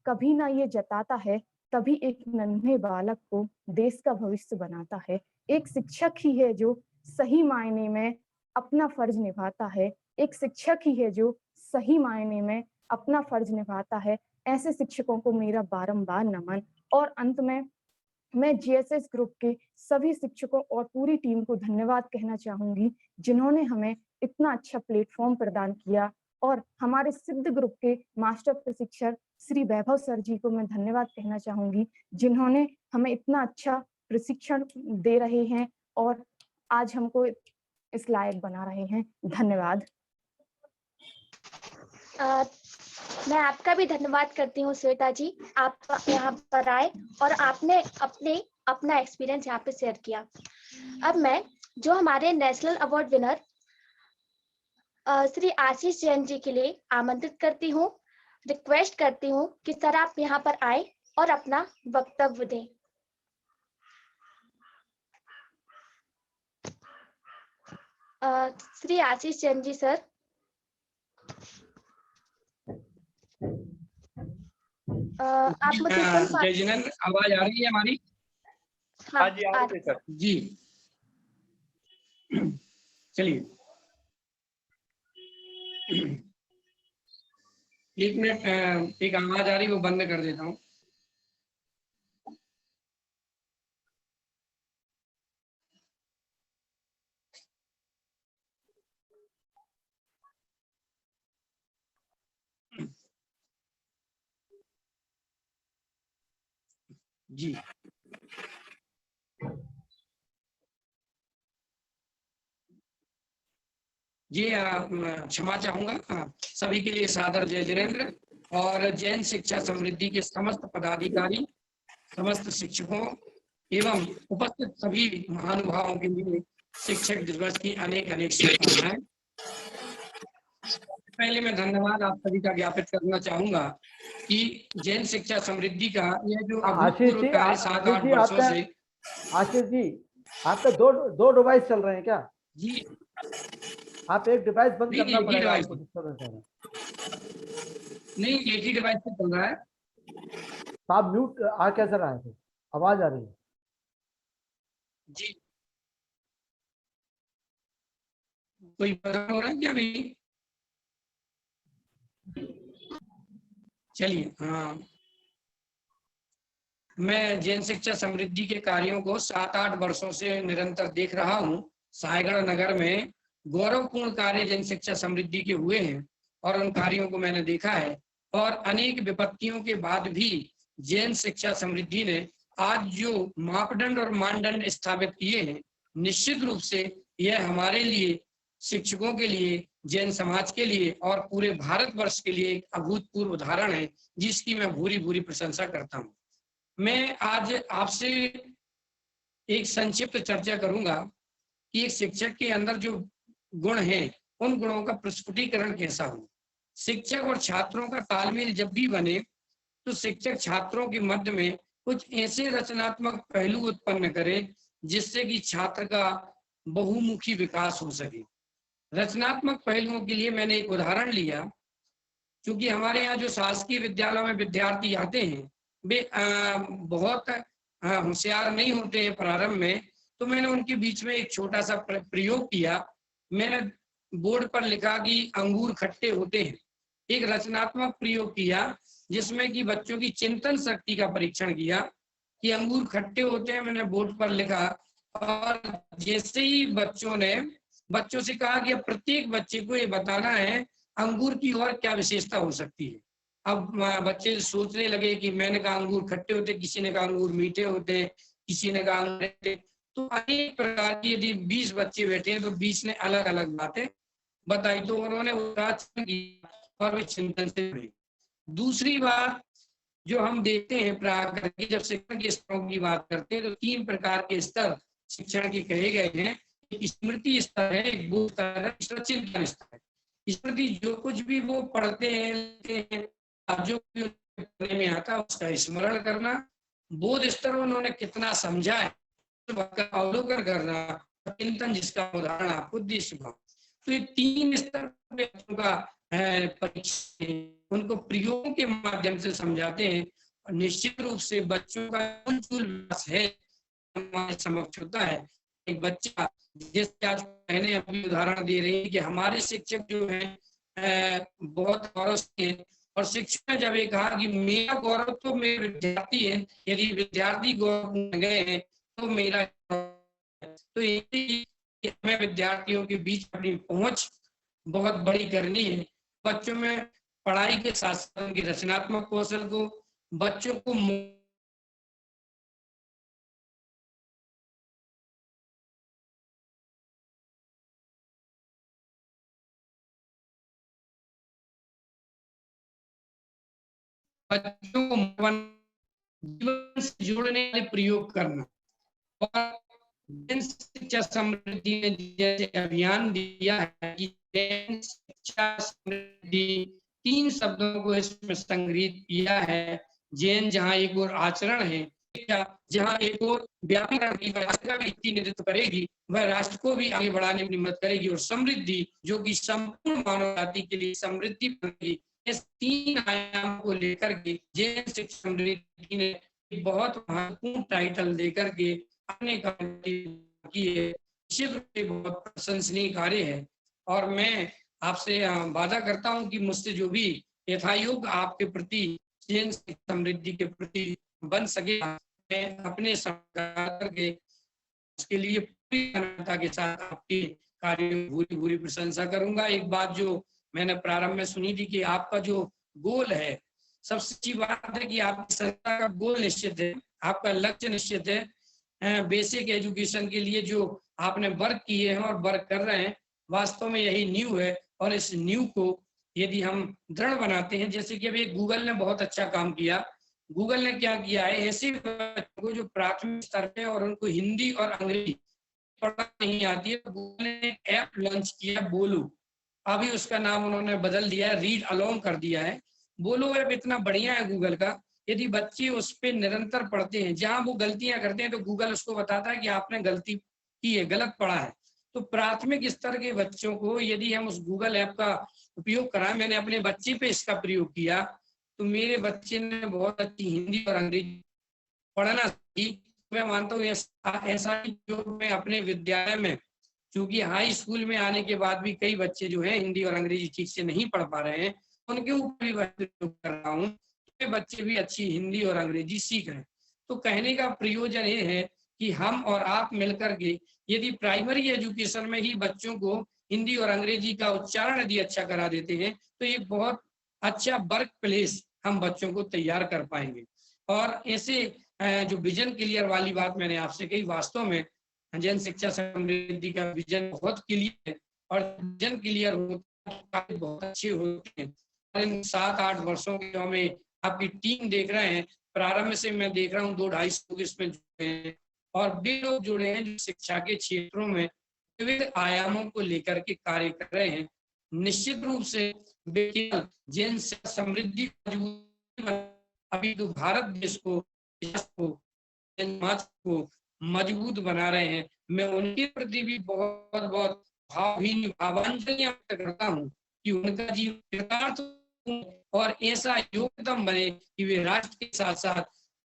कभी ना ये जताता है, तभी एक नन्हे बालक को देश का भविष्य बनाता है। एक शिक्षक ही है जो सही मायने में अपना फर्ज निभाता है, एक शिक्षक ही है जो सही मायने में अपना फर्ज निभाता है। ऐसे शिक्षकों को मेरा बारंबार नमन। और अंत में मैं जेएसएस ग्रुप के सभी शिक्षकों और पूरी टीम को धन्यवाद कहना चाहूंगी, जिन्होंने हमें इतना अच्छा प्लेटफॉर्म प्रदान किया। और हमारे सिद्ध ग्रुप के मास्टर प्रशिक्षक श्री वैभव सर जी को मैं धन्यवाद कहना चाहूंगी, जिन्होंने हमें इतना अच्छा प्रशिक्षण दे रहे हैं और आज हमको इस लायक बना रहे हैं। धन्यवाद। मैं आपका भी धन्यवाद करती हूँ श्वेता जी, आप यहाँ पर आए और आपने अपना एक्सपीरियंस यहाँ पे शेयर किया। अब मैं जो हमारे national award winner Shri Ashish Jain ji के लिए आमंत्रित करती हूँ, रिक्वेस्ट करती हूँ कि सर आप यहाँ पर आए और अपना वक्तव्य दें। श्री आशीष जैन जी सर। आप मुझे जय जिनेंद्र, आवाज आ रही है हमारी? हाँ जी आ रही है सर जी। चलिए एक मिनट, एक आवाज आ रही वो बंद कर देता हूँ। जी जी क्षमा चाहूंगा सभी के लिए सादर जय जिनेंद्र और जैन शिक्षा समृद्धि के समस्त पदाधिकारी, समस्त शिक्षकों एवं उपस्थित सभी महानुभावों के लिए शिक्षक दिवस की अनेक अनेक शुभकामनाएं। पहले मैं धन्यवाद आप सभी का ज्ञापित करना चाहूंगा कि जैन शिक्षा समृद्धि का यह जो अभूतपूर्व कार्य 7-8 वर्षों से। आशीष जी आपका दो डिवाइस चल रहे हैं क्या? जी आप एक डिवाइस बंद करना पड़ेगा आपको। नहीं, एक ही डिवाइस पे चल रहा है। तो आप म्यूट आ कैसे रहा है? आवाज आ रही है जी। कोई पता हो रहा है क्या अभी? चलिए हाँ, मैं जैन शिक्षा समृद्धि के कार्यों को 7-8 वर्षों से निरंतर देख रहा हूँ। सायगढ़ नगर में गौरवपूर्ण कार्य जैन शिक्षा समृद्धि के हुए हैं और उन कार्यों को मैंने देखा है। और अनेक विपत्तियों के बाद भी जैन शिक्षा समृद्धि ने आज जो मापदंड और मानदंड स्थापित किए हैं, निश्चित रूप से यह हमारे लिए शिक्षकों के लिए जैन समाज के लिए और पूरे भारतवर्ष के लिए एक अभूतपूर्व उदाहरण है, जिसकी मैं भूरी भूरी प्रशंसा करता हूँ। मैं आज आपसे एक संक्षिप्त चर्चा करूंगा कि एक शिक्षक के अंदर जो गुण हैं, उन गुणों का प्रस्फुटीकरण कैसा हो। शिक्षक और छात्रों का तालमेल जब भी बने तो शिक्षक छात्रों के मध्य में कुछ ऐसे रचनात्मक पहलू उत्पन्न करे जिससे कि छात्र का बहुमुखी विकास हो सके। रचनात्मक पहलुओं के लिए मैंने एक उदाहरण लिया, क्योंकि हमारे यहाँ जो शासकीय विद्यालयों में विद्यार्थी आते हैं वे बहुत होशियार नहीं होते हैं प्रारंभ में, तो मैंने उनके बीच में एक छोटा सा प्रयोग किया। मैंने बोर्ड पर लिखा कि अंगूर खट्टे होते हैं। एक रचनात्मक प्रयोग किया जिसमें कि बच्चों की चिंतन शक्ति का परीक्षण किया कि अंगूर खट्टे होते हैं, मैंने बोर्ड पर लिखा। और जैसे ही बच्चों से कहा कि अब प्रत्येक बच्चे को ये बताना है अंगूर की और क्या विशेषता हो सकती है। अब बच्चे सोचने लगे कि मैंने कहा अंगूर खट्टे होते, किसी ने कहा अंगूर मीठे होते, किसी ने कहा अंगूर। तो अनेक प्रकार की, यदि 20 बच्चे बैठे हैं तो 20 ने अलग अलग बातें बताई, तो उन्होंने और वे चिंतन से जुड़े। दूसरी बात जो हम देखते हैं प्राकृतिक की, जब शिक्षण के स्तरों की बात करते हैं तो 3 प्रकार के स्तर शिक्षण के कहे गए हैं। एक स्मृति स्तर है, एक बोध स्तर है, चिंतन स्तर है। स्मृति जो कुछ भी वो पढ़ते हैं, जो भी पढ़ने में आता है उसका स्मरण करना। बोध स्तर उन्होंने कितना समझा है अवलोकन करना। चिंतन जिसका उदाहरण आपको दे चुका। तो ये 3 स्तर का परीक्षा, उनको प्रयोगों के माध्यम से समझाते हैं और निश्चित रूप से बच्चों का विकास है हमारे समक्ष होता है। एक बच्चा, जैसे आज मैंने अभी उदाहरण दे रही है कि हमारे शिक्षक जो हैं बहुत गौरव से, और शिक्षक ने जब ये कहा कि मेरा गौरव तो मेरे विद्यार्थी है, यदि विद्यार्थी गौरव गए हैं तो मेरा, तो यही हमें विद्यार्थियों के बीच अपनी पहुंच बहुत बड़ी करनी है। बच्चों में पढ़ाई के साथ साथ उनकी रचनात्मक कौशल को, बच्चों को जीवन से जोड़ने वाले प्रयोग करना। और शिक्षा समृद्धि ने जैसे अभियान दिया है कि शिक्षा समृद्धि 3 शब्दों को इसमें संग्रहित किया है। जैन जहाँ एक और आचरण है, जहाँ एक और व्यापीकरण की राष्ट्र का भी प्रतिनिधित्व करेगी, वह राष्ट्र को भी आगे बढ़ाने में मदद करेगी। और समृद्धि जो कि संपूर्ण मानव जाति के लिए समृद्धि बनेगी। इस 3 आयाम को लेकर के जैन शिक्षा समृद्धि ने बहुत महत्वपूर्ण टाइटल देकर के अपने कार्य किए, बहुत प्रशंसनीय कार्य है। और मैं आपसे वादा करता हूं कि मुझसे जो भी यथायोग आपके प्रति जैन समृद्धि के प्रति बन सके, मैं अपने सरकार के उसके लिए पूरी मानवता के साथ आपके कार्य भूरी भूरी प्रशंसा करूंगा। एक बात जो मैंने प्रारंभ में सुनी थी कि आपका जो गोल है, सबसे अच्छी बात है कि आपकी संस्था का गोल निश्चित है, आपका लक्ष्य निश्चित है। बेसिक एजुकेशन के लिए जो आपने वर्क किए हैं और वर्क कर रहे हैं, वास्तव में यही न्यू है। और इस न्यू को यदि हम दृढ़ बनाते हैं, जैसे कि अभी गूगल ने बहुत अच्छा काम किया। गूगल ने क्या किया है, ऐसे बच्चों को जो प्राथमिक स्तर पे और उनको हिंदी और अंग्रेजी पढ़ना नहीं आती है, गूगल ने ऐप लॉन्च किया बोलो। अभी उसका नाम उन्होंने बदल दिया है, रीड अलोंग कर दिया है। बोलो ऐप इतना बढ़िया है गूगल का, यदि बच्चे उस पर निरंतर पढ़ते हैं, जहां वो गलतियां करते हैं तो गूगल उसको बताता है कि आपने गलती की है, गलत पढ़ा है। तो प्राथमिक स्तर के बच्चों को यदि हम उस गूगल ऐप का उपयोग कराएं, मैंने अपने बच्चे पे इसका प्रयोग किया, तो मेरे बच्चे ने बहुत अच्छी हिंदी और अंग्रेजी पढ़ना सीखी। मैं मानता हूँ ऐसा जो मैं अपने विद्यालय में, क्योंकि हाई स्कूल में आने के बाद भी कई बच्चे जो है हिंदी और अंग्रेजी ठीक से नहीं पढ़ पा रहे हैं, उनके ऊपर भी प्रयोग कर रहा हूँ, बच्चे भी अच्छी हिंदी और अंग्रेजी सीख रहे हैं। तो कहने का प्रयोजन ये है कि हम और आप मिलकर के यदि प्राइमरी एजुकेशन में ही बच्चों को हिंदी और अंग्रेजी का उच्चारण यदि अच्छा करा देते हैं, तो एक बहुत अच्छा वर्क प्लेस हम बच्चों को तैयार कर पाएंगे। और ऐसे जो विजन क्लियर वाली बात मैंने आपसे कही, वास्तव में जैन शिक्षा समृद्धि का विजन बहुत क्लियर है। और विजन क्लियर हो बहुत अच्छे होते हैं। इन 7-8 वर्षों की जो हमें आपकी टीम देख रहे हैं, प्रारंभ से मैं देख रहा हूँ 2-250 लोग इसमें जुड़े हैं और भी लोग जुड़े हैं जो शिक्षा के क्षेत्रों में विविध आयामों को लेकर के कार्य कर रहे हैं। निश्चित रूप से जैन समृद्धि अभी तो भारत देश को समाज को मजबूत बना रहे हैं। मैं उनके प्रति भी बहुत बहुत भावहीन भावांजलि व्यक्त करता हूँ कि उनका जीवन कृतार्थ और ऐसा योगदान बने कि वे राष्ट्र के साथ साथ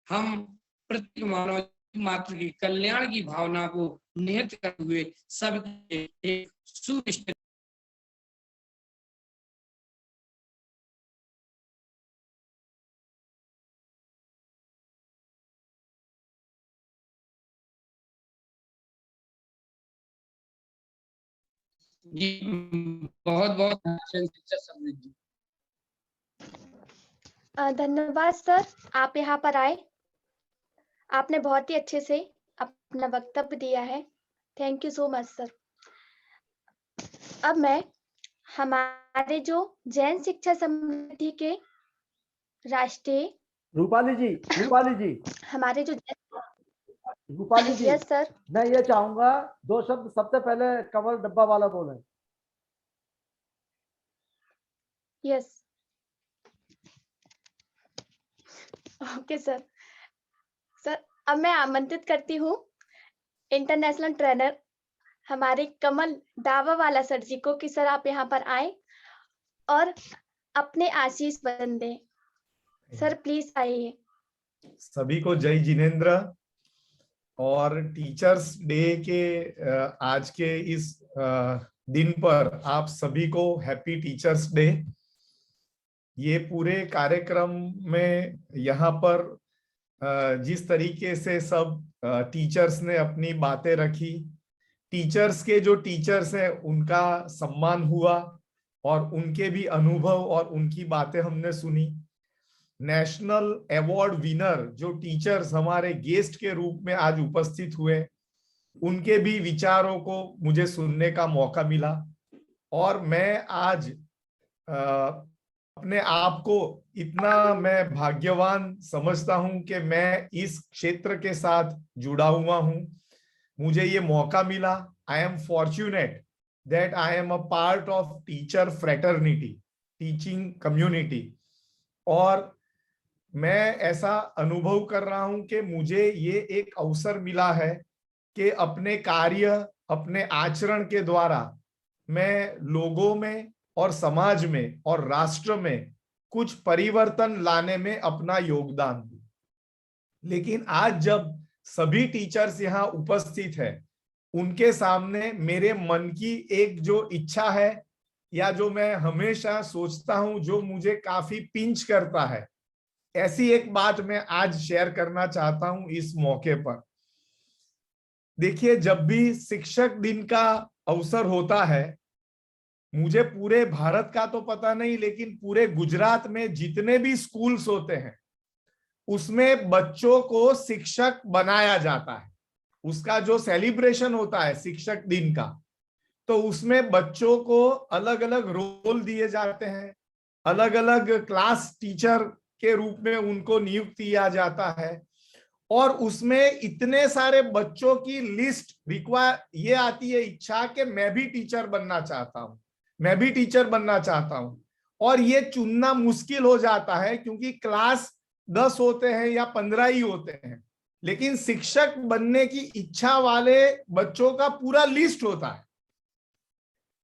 हम प्रत्येक मानव मात्र के कल्याण की भावना को निहित करते हुए सबके एक सुनिश्चित जी बहुत बहुत शिक्षा समृद्धि। धन्यवाद सर, आप यहाँ पर आए। आपने बहुत ही अच्छे से अपना वक्तव्य दिया है। Thank you so much sir. अब मैं हमारे जो जैन शिक्षा समृद्धि के राष्ट्रीय रूपाली जी हमारे जो रूपाली जी, यस सर, मैं ये चाहूंगा 2 शब्द सबसे पहले कमल डब्बा वाला बोले। Yes okay sir. सर अब मैं आमंत्रित करती हूँ इंटरनेशनल ट्रेनर हमारे कमल दावा वाला सर जी को कि सर आप यहाँ पर आए और अपने आशीष वचन दें। सर प्लीज आइए। सभी को जय जिनेंद्र। और टीचर्स डे के आज के इस दिन पर आप सभी को हैप्पी टीचर्स डे। ये पूरे कार्यक्रम में यहाँ पर जिस तरीके से सब टीचर्स ने अपनी बातें रखी, टीचर्स के जो टीचर्स हैं उनका सम्मान हुआ और उनके भी अनुभव और उनकी बातें हमने सुनी। नेशनल अवार्ड विनर जो टीचर्स हमारे गेस्ट के रूप में आज उपस्थित हुए, उनके भी विचारों को मुझे सुनने का मौका मिला। और मैं आज अपने आप को इतना मैं भाग्यवान समझता हूं कि मैं इस क्षेत्र के साथ जुड़ा हुआ हूं, मुझे ये मौका मिला। I am fortunate that I am a part of teacher fraternity, teaching community. और मैं ऐसा अनुभव कर रहा हूं कि मुझे ये एक अवसर मिला है कि अपने कार्य, अपने आचरण के द्वारा मैं लोगों में और समाज में और राष्ट्र में कुछ परिवर्तन लाने में अपना योगदान दूं। लेकिन आज जब सभी टीचर्स यहाँ उपस्थित है, उनके सामने मेरे मन की एक जो इच्छा है या जो मैं हमेशा सोचता हूं, जो मुझे काफी पिंच करता है, ऐसी एक बात मैं आज शेयर करना चाहता हूं इस मौके पर। देखिए, जब भी शिक्षक दिन का अवसर होता है, मुझे पूरे भारत का तो पता नहीं, लेकिन पूरे गुजरात में जितने भी स्कूल्स होते हैं उसमें बच्चों को शिक्षक बनाया जाता है। उसका जो सेलिब्रेशन होता है शिक्षक दिन का, तो उसमें बच्चों को अलग अलग रोल दिए जाते हैं, अलग अलग क्लास टीचर के रूप में उनको नियुक्त किया जाता है। और उसमें इतने सारे बच्चों की लिस्ट ये आती है, इच्छा कि मैं भी टीचर बनना चाहता हूं, मैं भी टीचर बनना चाहता हूं। और ये चुनना मुश्किल हो जाता है क्योंकि क्लास 10 होते हैं या 15 ही होते हैं, लेकिन शिक्षक बनने की इच्छा वाले बच्चों का पूरा लिस्ट होता है।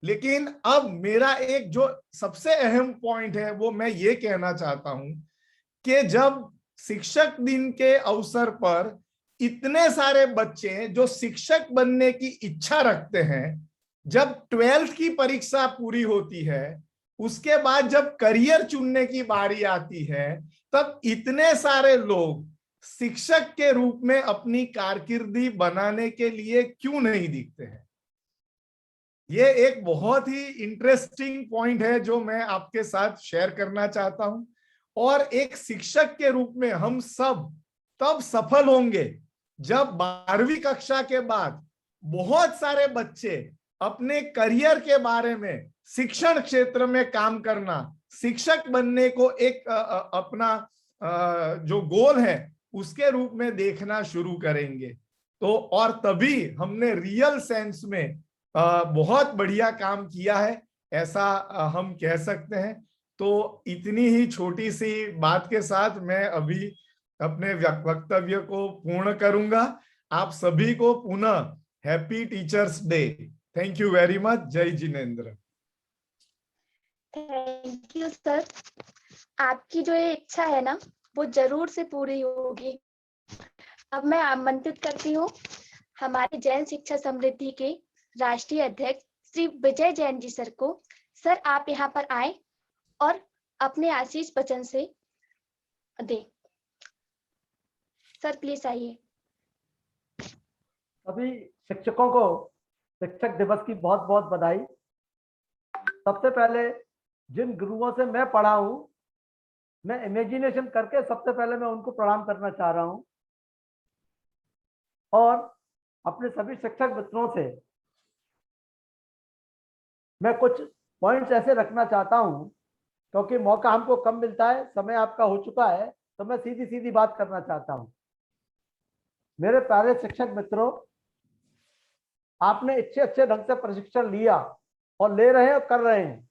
लेकिन अब मेरा एक जो सबसे अहम पॉइंट है वो मैं ये कहना चाहता हूं कि जब शिक्षक दिन के अवसर पर इतने सारे बच्चे जो शिक्षक बनने की इच्छा रखते हैं, जब 12th की परीक्षा पूरी होती है, उसके बाद जब करियर चुनने की बारी आती है, तब इतने सारे लोग शिक्षक के रूप में अपनी कारकिर्दी बनाने के लिए क्यों नहीं दिखते हैं। ये एक बहुत ही इंटरेस्टिंग पॉइंट है जो मैं आपके साथ शेयर करना चाहता हूं। और एक शिक्षक के रूप में हम सब तब सफल होंगे जब 12वीं कक्षा के बाद बहुत सारे बच्चे अपने करियर के बारे में, शिक्षण क्षेत्र में काम करना, शिक्षक बनने को एक अपना जो गोल है उसके रूप में देखना शुरू करेंगे। तो और तभी हमने रियल सेंस में बहुत बढ़िया काम किया है, ऐसा हम कह सकते हैं। तो इतनी ही छोटी सी बात के साथ मैं अभी अपने वक्तव्य को पूर्ण करूंगा। आप सभी को पुनः happy teachers day. Thank you very much. जय जिनेंद्र। Thank you sir. आपकी जो ये इच्छा है ना वो जरूर से पूरी होगी। अब मैं आमंत्रित करती हूँ हमारे जैन शिक्षा समृद्धि के राष्ट्रीय अध्यक्ष श्री विजय जैन जी सर को। सर आप यहाँ पर आए और अपने आशीष वचन से दे। सर प्लीज आइए। सभी शिक्षकों को शिक्षक दिवस की बहुत बहुत बधाई। सबसे पहले जिन गुरुओं से मैं पढ़ा हूं, मैं इमेजिनेशन करके सबसे पहले मैं उनको प्रणाम करना चाह रहा हूं और अपने सभी शिक्षक मित्रों से मैं कुछ पॉइंट्स ऐसे रखना चाहता हूं, क्योंकि मौका हमको कम मिलता है, समय आपका हो चुका है, तो मैं सीधी सीधी बात करना चाहता हूं। मेरे प्यारे शिक्षक मित्रों, आपने अच्छे ढंग से प्रशिक्षण लिया और ले रहे हैं और कर रहे हैं।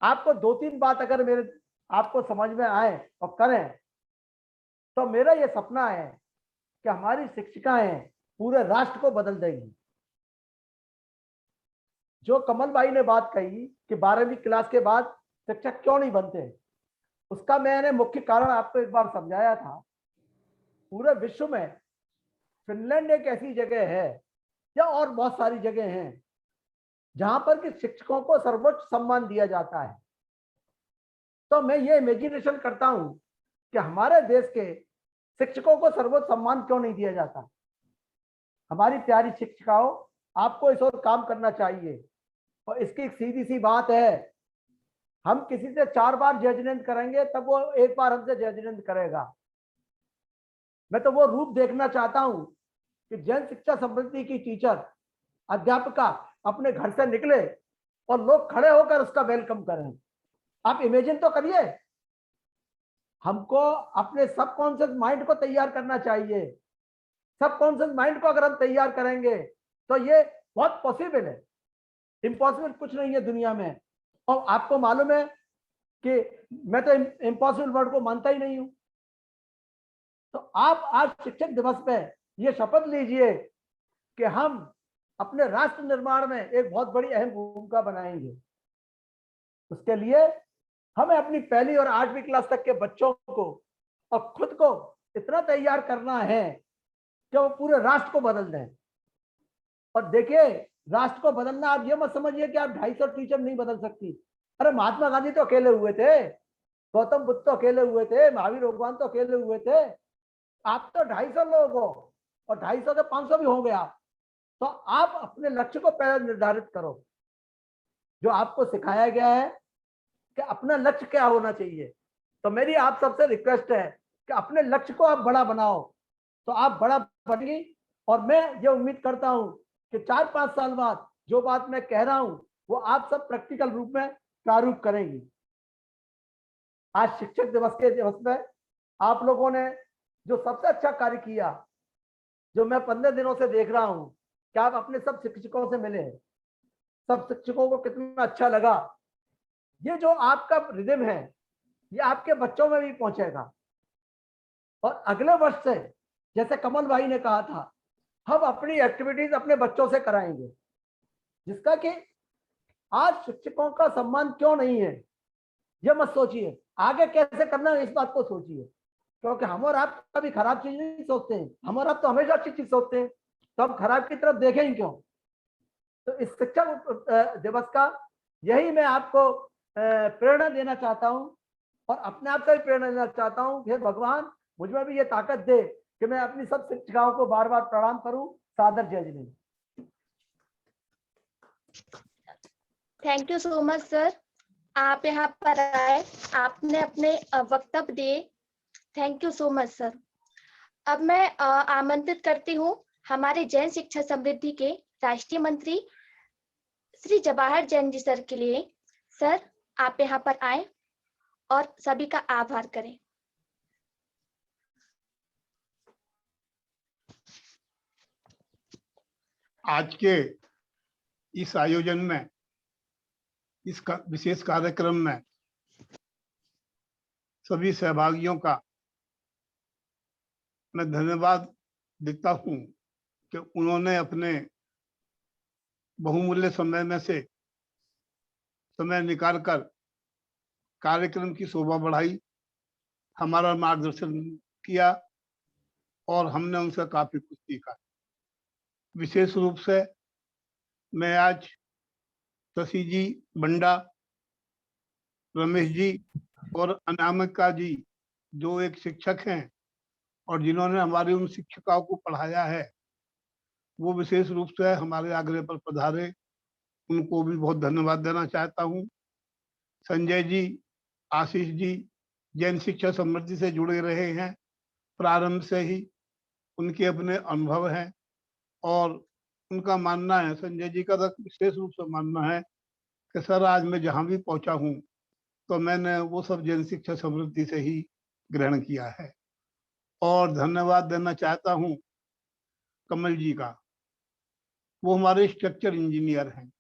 आपको 2-3 बात अगर मेरे आपको समझ में आए और करें तो मेरा यह सपना है कि हमारी शिक्षिकाएं पूरे राष्ट्र को बदल देंगी। जो कमल भाई ने बात कही कि 12वीं क्लास के बाद शिक्षक क्यों नहीं बनते, उसका मैंने मुख्य कारण आपको एक बार समझाया था। पूरे विश्व में फिनलैंड एक ऐसी जगह है या और बहुत सारी जगह हैं जहां पर कि शिक्षकों को सर्वोच्च सम्मान दिया जाता है। तो मैं ये इमेजिनेशन करता हूं कि हमारे देश के शिक्षकों को सर्वोच्च सम्मान क्यों नहीं दिया जाता। हमारी प्यारी शिक्षिकाओं, आपको इस ओर काम करना चाहिए। और इसकी एक सीधी सी बात है, हम किसी से 4 बार जजमेंट करेंगे तब वो 1 बार हमसे जजमेंट करेगा। मैं तो वो रूप देखना चाहता हूं कि जैन शिक्षा समृद्धि की टीचर, अध्यापिका अपने घर से निकले और लोग खड़े होकर उसका वेलकम करें। आप इमेजिन तो करिए। हमको अपने सबकॉन्शियस माइंड को तैयार करना चाहिए। सबकॉन्शियस माइंड को अगर हम तैयार करेंगे तो ये बहुत पॉसिबल है। इम्पॉसिबल कुछ नहीं है दुनिया में। और आपको मालूम है कि मैं तो इम्पॉसिबल वर्ड को मानता ही नहीं हूं। तो आप आज शिक्षक दिवस पे ये शपथ लीजिए कि हम अपने राष्ट्र निर्माण में एक बहुत बड़ी अहम भूमिका बनाएंगे। उसके लिए हमें अपनी 1ली और 8वीं क्लास तक के बच्चों को और खुद को इतना तैयार करना है कि वो पूरे राष्ट्र को बदल दें। और देखिए, राष्ट्र को बदलना, आप ये मत समझिए कि आप 250 टीचर नहीं बदल सकती। अरे महात्मा गांधी तो अकेले हुए थे, गौतम बुद्ध तो अकेले हुए थे, महावीर भगवान तो अकेले हुए थे। आप तो 250 लोग हो और 250 से 500 भी हो गया। तो आप अपने लक्ष्य को पहले निर्धारित करो। जो आपको सिखाया गया है कि अपना लक्ष्य क्या होना चाहिए, तो मेरी आप सबसे रिक्वेस्ट है कि अपने लक्ष्य को आप बड़ा बनाओ, तो आप बड़ा बनेंगी। और मैं ये उम्मीद करता हूं कि 4-5 साल बाद जो बात मैं कह रहा हूं वो आप सब प्रैक्टिकल रूप में प्रारूप करेंगी। आज शिक्षक दिवस के दिवस में आप लोगों ने जो सबसे अच्छा कार्य किया, जो मैं 15 दिनों से देख रहा हूं कि आप अपने सब शिक्षकों से मिले, सब शिक्षकों को कितना अच्छा लगा। ये जो आपका रिदम है ये आपके बच्चों में भी पहुंचेगा। और अगले वर्ष से, जैसे कमल भाई ने कहा था, हम अपनी एक्टिविटीज अपने बच्चों से कराएंगे। जिसका कि आज शिक्षकों का सम्मान क्यों नहीं है ये मत सोचिए, आगे कैसे करना है इस बात को सोचिए। क्योंकि हम और आप कभी खराब चीज नहीं सोचते हैं, हम और आप तो हमेशा अच्छी चीज सोचते हैं, तो हम खराब की तरफ देखें क्यों। तो इस शिक्षक दिवस का यही मैं आपको प्रेरणा देना चाहता हूं और अपने आप से भी प्रेरणा देना चाहता हूं। हे भगवान, मुझमें भी ये ताकत दे कि मैं अपनी सब शिक्षिकाओं को बार बार प्रणाम करूं। सादर जय Jinendra. Thank you so much sir, आप यहाँ पर आए, आपने अपने वक्तव्य दिए। Thank you so much sir. अब मैं आमंत्रित करती हूँ हमारे जैन शिक्षा समृद्धि के राष्ट्रीय मंत्री श्री जवाहर जैन जी सर के लिए। सर, आप यहाँ पर आए और सभी का आभार करें। आज के इस आयोजन में, इस विशेष कार्यक्रम में सभी सहभागियों का मैं धन्यवाद देता हूं कि उन्होंने अपने बहुमूल्य समय में से समय निकालकर कार्यक्रम की शोभा बढ़ाई, हमारा मार्गदर्शन किया और हमने उनसे काफी कुछ सीखा। विशेष रूप से मैं आज शशि जी बंडा, रमेश जी और अनामिका जी, जो एक शिक्षक हैं और जिन्होंने हमारी उन शिक्षिकाओं को पढ़ाया है, वो विशेष रूप से हमारे आग्रह पर पधारे, उनको भी बहुत धन्यवाद देना चाहता हूँ। संजय जी, आशीष जी जैन शिक्षा समृद्धि से जुड़े रहे हैं प्रारंभ से ही, उनके अपने अनुभव हैं और उनका मानना है, संजय जी का तो विशेष रूप से मानना है कि सर आज मैं जहाँ भी पहुंचा हूँ तो मैंने वो सब जैन शिक्षा समृद्धि से ही ग्रहण किया है। और धन्यवाद देना चाहता हूँ कमल जी का, वो हमारे स्ट्रक्चर इंजीनियर हैं।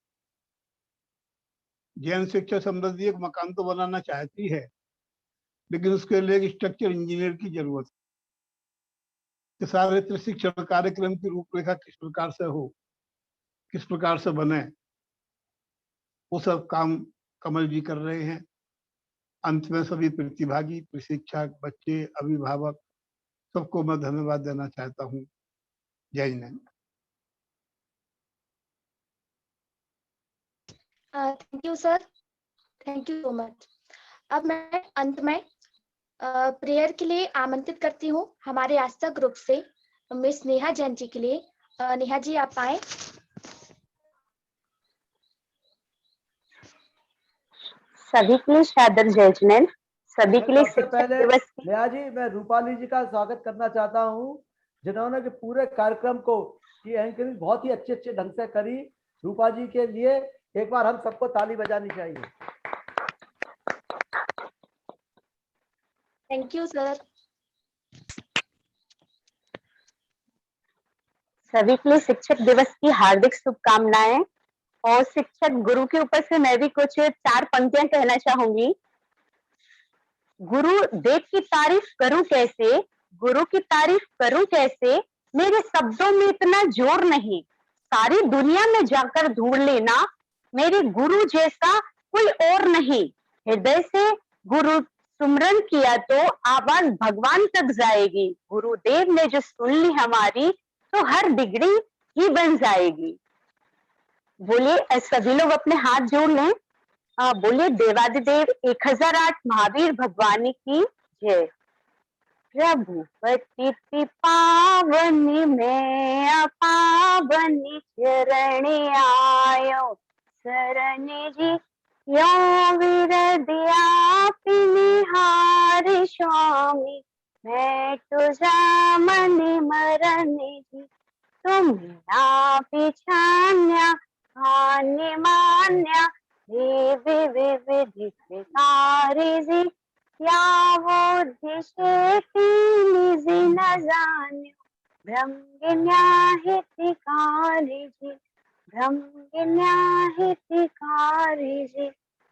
जैन शिक्षा समृद्धि एक मकान तो बनाना चाहती है, लेकिन उसके लिए एक स्ट्रक्चर इंजीनियर की जरूरत है कि सारे प्रशिक्षण कार्यक्रम की रूपरेखा किस प्रकार से हो, किस प्रकार से बने, वो सब काम कमल जी कर रहे हैं। अंत में सभी प्रतिभागी, प्रशिक्षक, बच्चे, अभिभावक सबको मैं धन्यवाद देना चाहता हूँ। जय Hind. Thank you sir, thank you so much. अब मैं अंत में प्रेयर के लिए आमंत्रित करती हूँ हमारे आस्था ग्रुप से मिस नेहा जैन जी के लिए। नेहा जी आप आए। सभी के लिए सादर जय जिनेंद्र। सभी के लिए सबसे शिक्षक पहले दिवस नेहा जी, मैं रूपाली जी का स्वागत करना चाहता हूँ, जिन्होंने कि पूरे कार्यक्रम को की एंकरिंग बहुत ही अच्छे ढंग से करी। रूपा जी के लिए एक बार हम सबको ताली बजानी चाहिए। Thank you sir. सभी के लिए शिक्षक दिवस की हार्दिक शुभकामनाएं। और शिक्षक गुरु के ऊपर से मैं भी कुछ 4 पंक्तियां कहना चाहूंगी। गुरु देव की तारीफ करूं कैसे, गुरु की तारीफ करूं कैसे, मेरे शब्दों में इतना जोर नहीं, सारी दुनिया में जाकर ढूंढ लेना, मेरे गुरु जैसा कोई और नहीं। हृदय से गुरु सुमरन किया तो आवाज भगवान तक जाएगी, गुरुदेव ने जो सुन ली हमारी तो हर बिगड़ी ही बन जाएगी। बोलिए सभी लोग अपने हाथ जोड़ लें। बोलिए देवादिदेव 1008 महावीर भगवान की जय। प्रभु पतित पावनी में अपावनी चरण आयो, शरण जी यो विरदिया निहार स्वामी, मैं तुझा मन मरण जी, तुम ना पिछान्या आने मान्या, देवी विविधि कारजी, या वो दिशे तीन जिन जान्यो, ब्रह्मज्ञाहिति कारजी, ब्रह्मज्ञाहिति कारजी,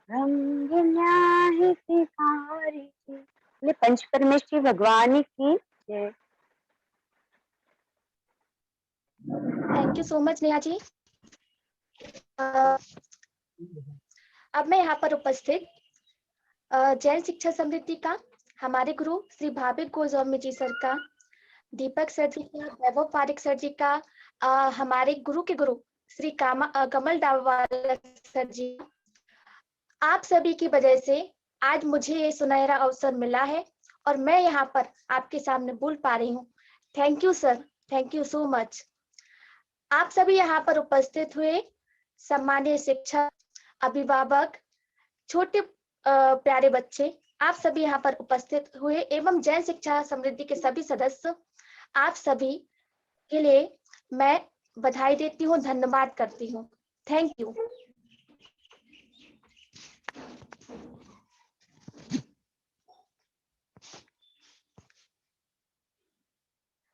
ब्रह्मज्ञाहिति कारजी। ले पंच परमेश्वरी भगवान की जय। Thank you so much Neha ji. अब मैं यहाँ पर उपस्थित जैन शिक्षा समृद्धि का हमारे गुरु श्री भाविक गोस्वामी जी सर का, दीपक सर जी का, वैभव पारिक सर जी का, हमारे गुरु के गुरु श्री कमल डाबवाला सर जी, आप सभी की वजह से आज मुझे ये सुनहरा अवसर मिला है और मैं यहाँ पर आपके सामने बोल पा रही हूँ। Thank you sir, thank you so much. आप सभी यहाँ पर उपस्थित हुए सम्मानीय शिक्षक, अभिभावक, छोटे प्यारे बच्चे, आप सभी यहाँ पर उपस्थित हुए एवं जैन शिक्षा समृद्धि के सभी सदस्य, आप सभी के लिए मैं बधाई देती हूँ, धन्यवाद करती हूँ। Thank you.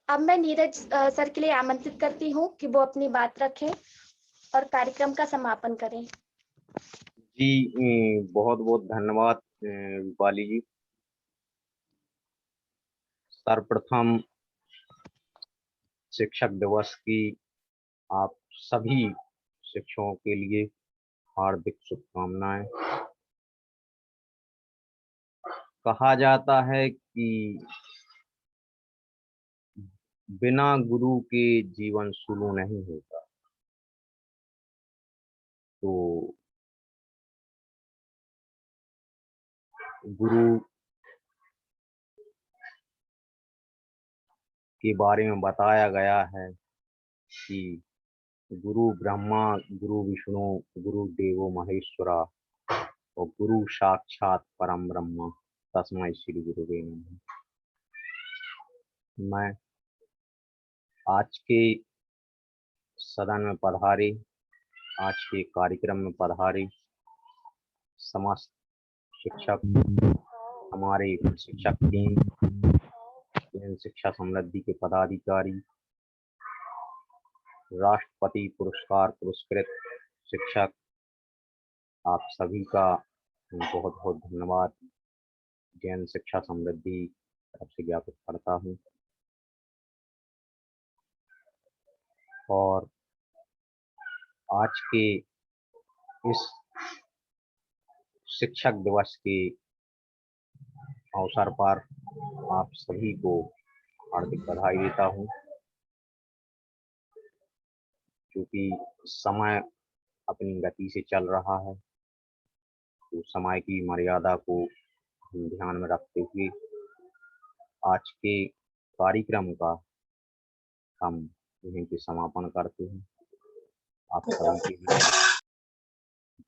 अब मैं नीरज सर के लिए आमंत्रित करती हूँ कि वो अपनी बात रखें और कार्यक्रम का समापन करें। जी बहुत बहुत धन्यवाद रूपाली जी। सर्वप्रथम शिक्षक दिवस की आप सभी शिक्षकों के लिए हार्दिक शुभकामनाएं। कहा जाता है कि बिना गुरु के जीवन शुरू नहीं होता, तो गुरु के बारे में बताया गया है कि गुरु ब्रह्मा, गुरु विष्णु, गुरु देवो महेश्वरा और गुरु साक्षात परम ब्रह्म तस्मै श्री गुरुवे नमः। मैं आज के सदन में पधारे, आज के कार्यक्रम में पधारे समस्त शिक्षक, हमारे शिक्षक टीम, जैन शिक्षा समृद्धि के पदाधिकारी, राष्ट्रपति पुरस्कार पुरस्कृत शिक्षक, आप सभी का बहुत बहुत धन्यवाद जैन शिक्षा समृद्धि तरफ से ज्ञापित करता हूँ। और आज के इस शिक्षक दिवस के अवसर पर आप सभी को हार्दिक बधाई देता हूँ, क्योंकि समय अपनी गति से चल रहा है, तो समय की मर्यादा को ध्यान में रखते हुए आज के कार्यक्रम का हम यहीं पे समापन करते हैं। आप सभी के लिए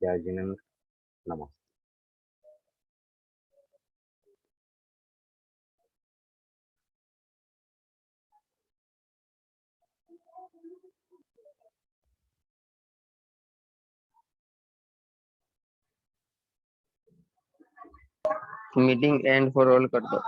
जय जिनेंद्र, नमस्ते। मीटिंग एंड फॉर ऑल कर दो।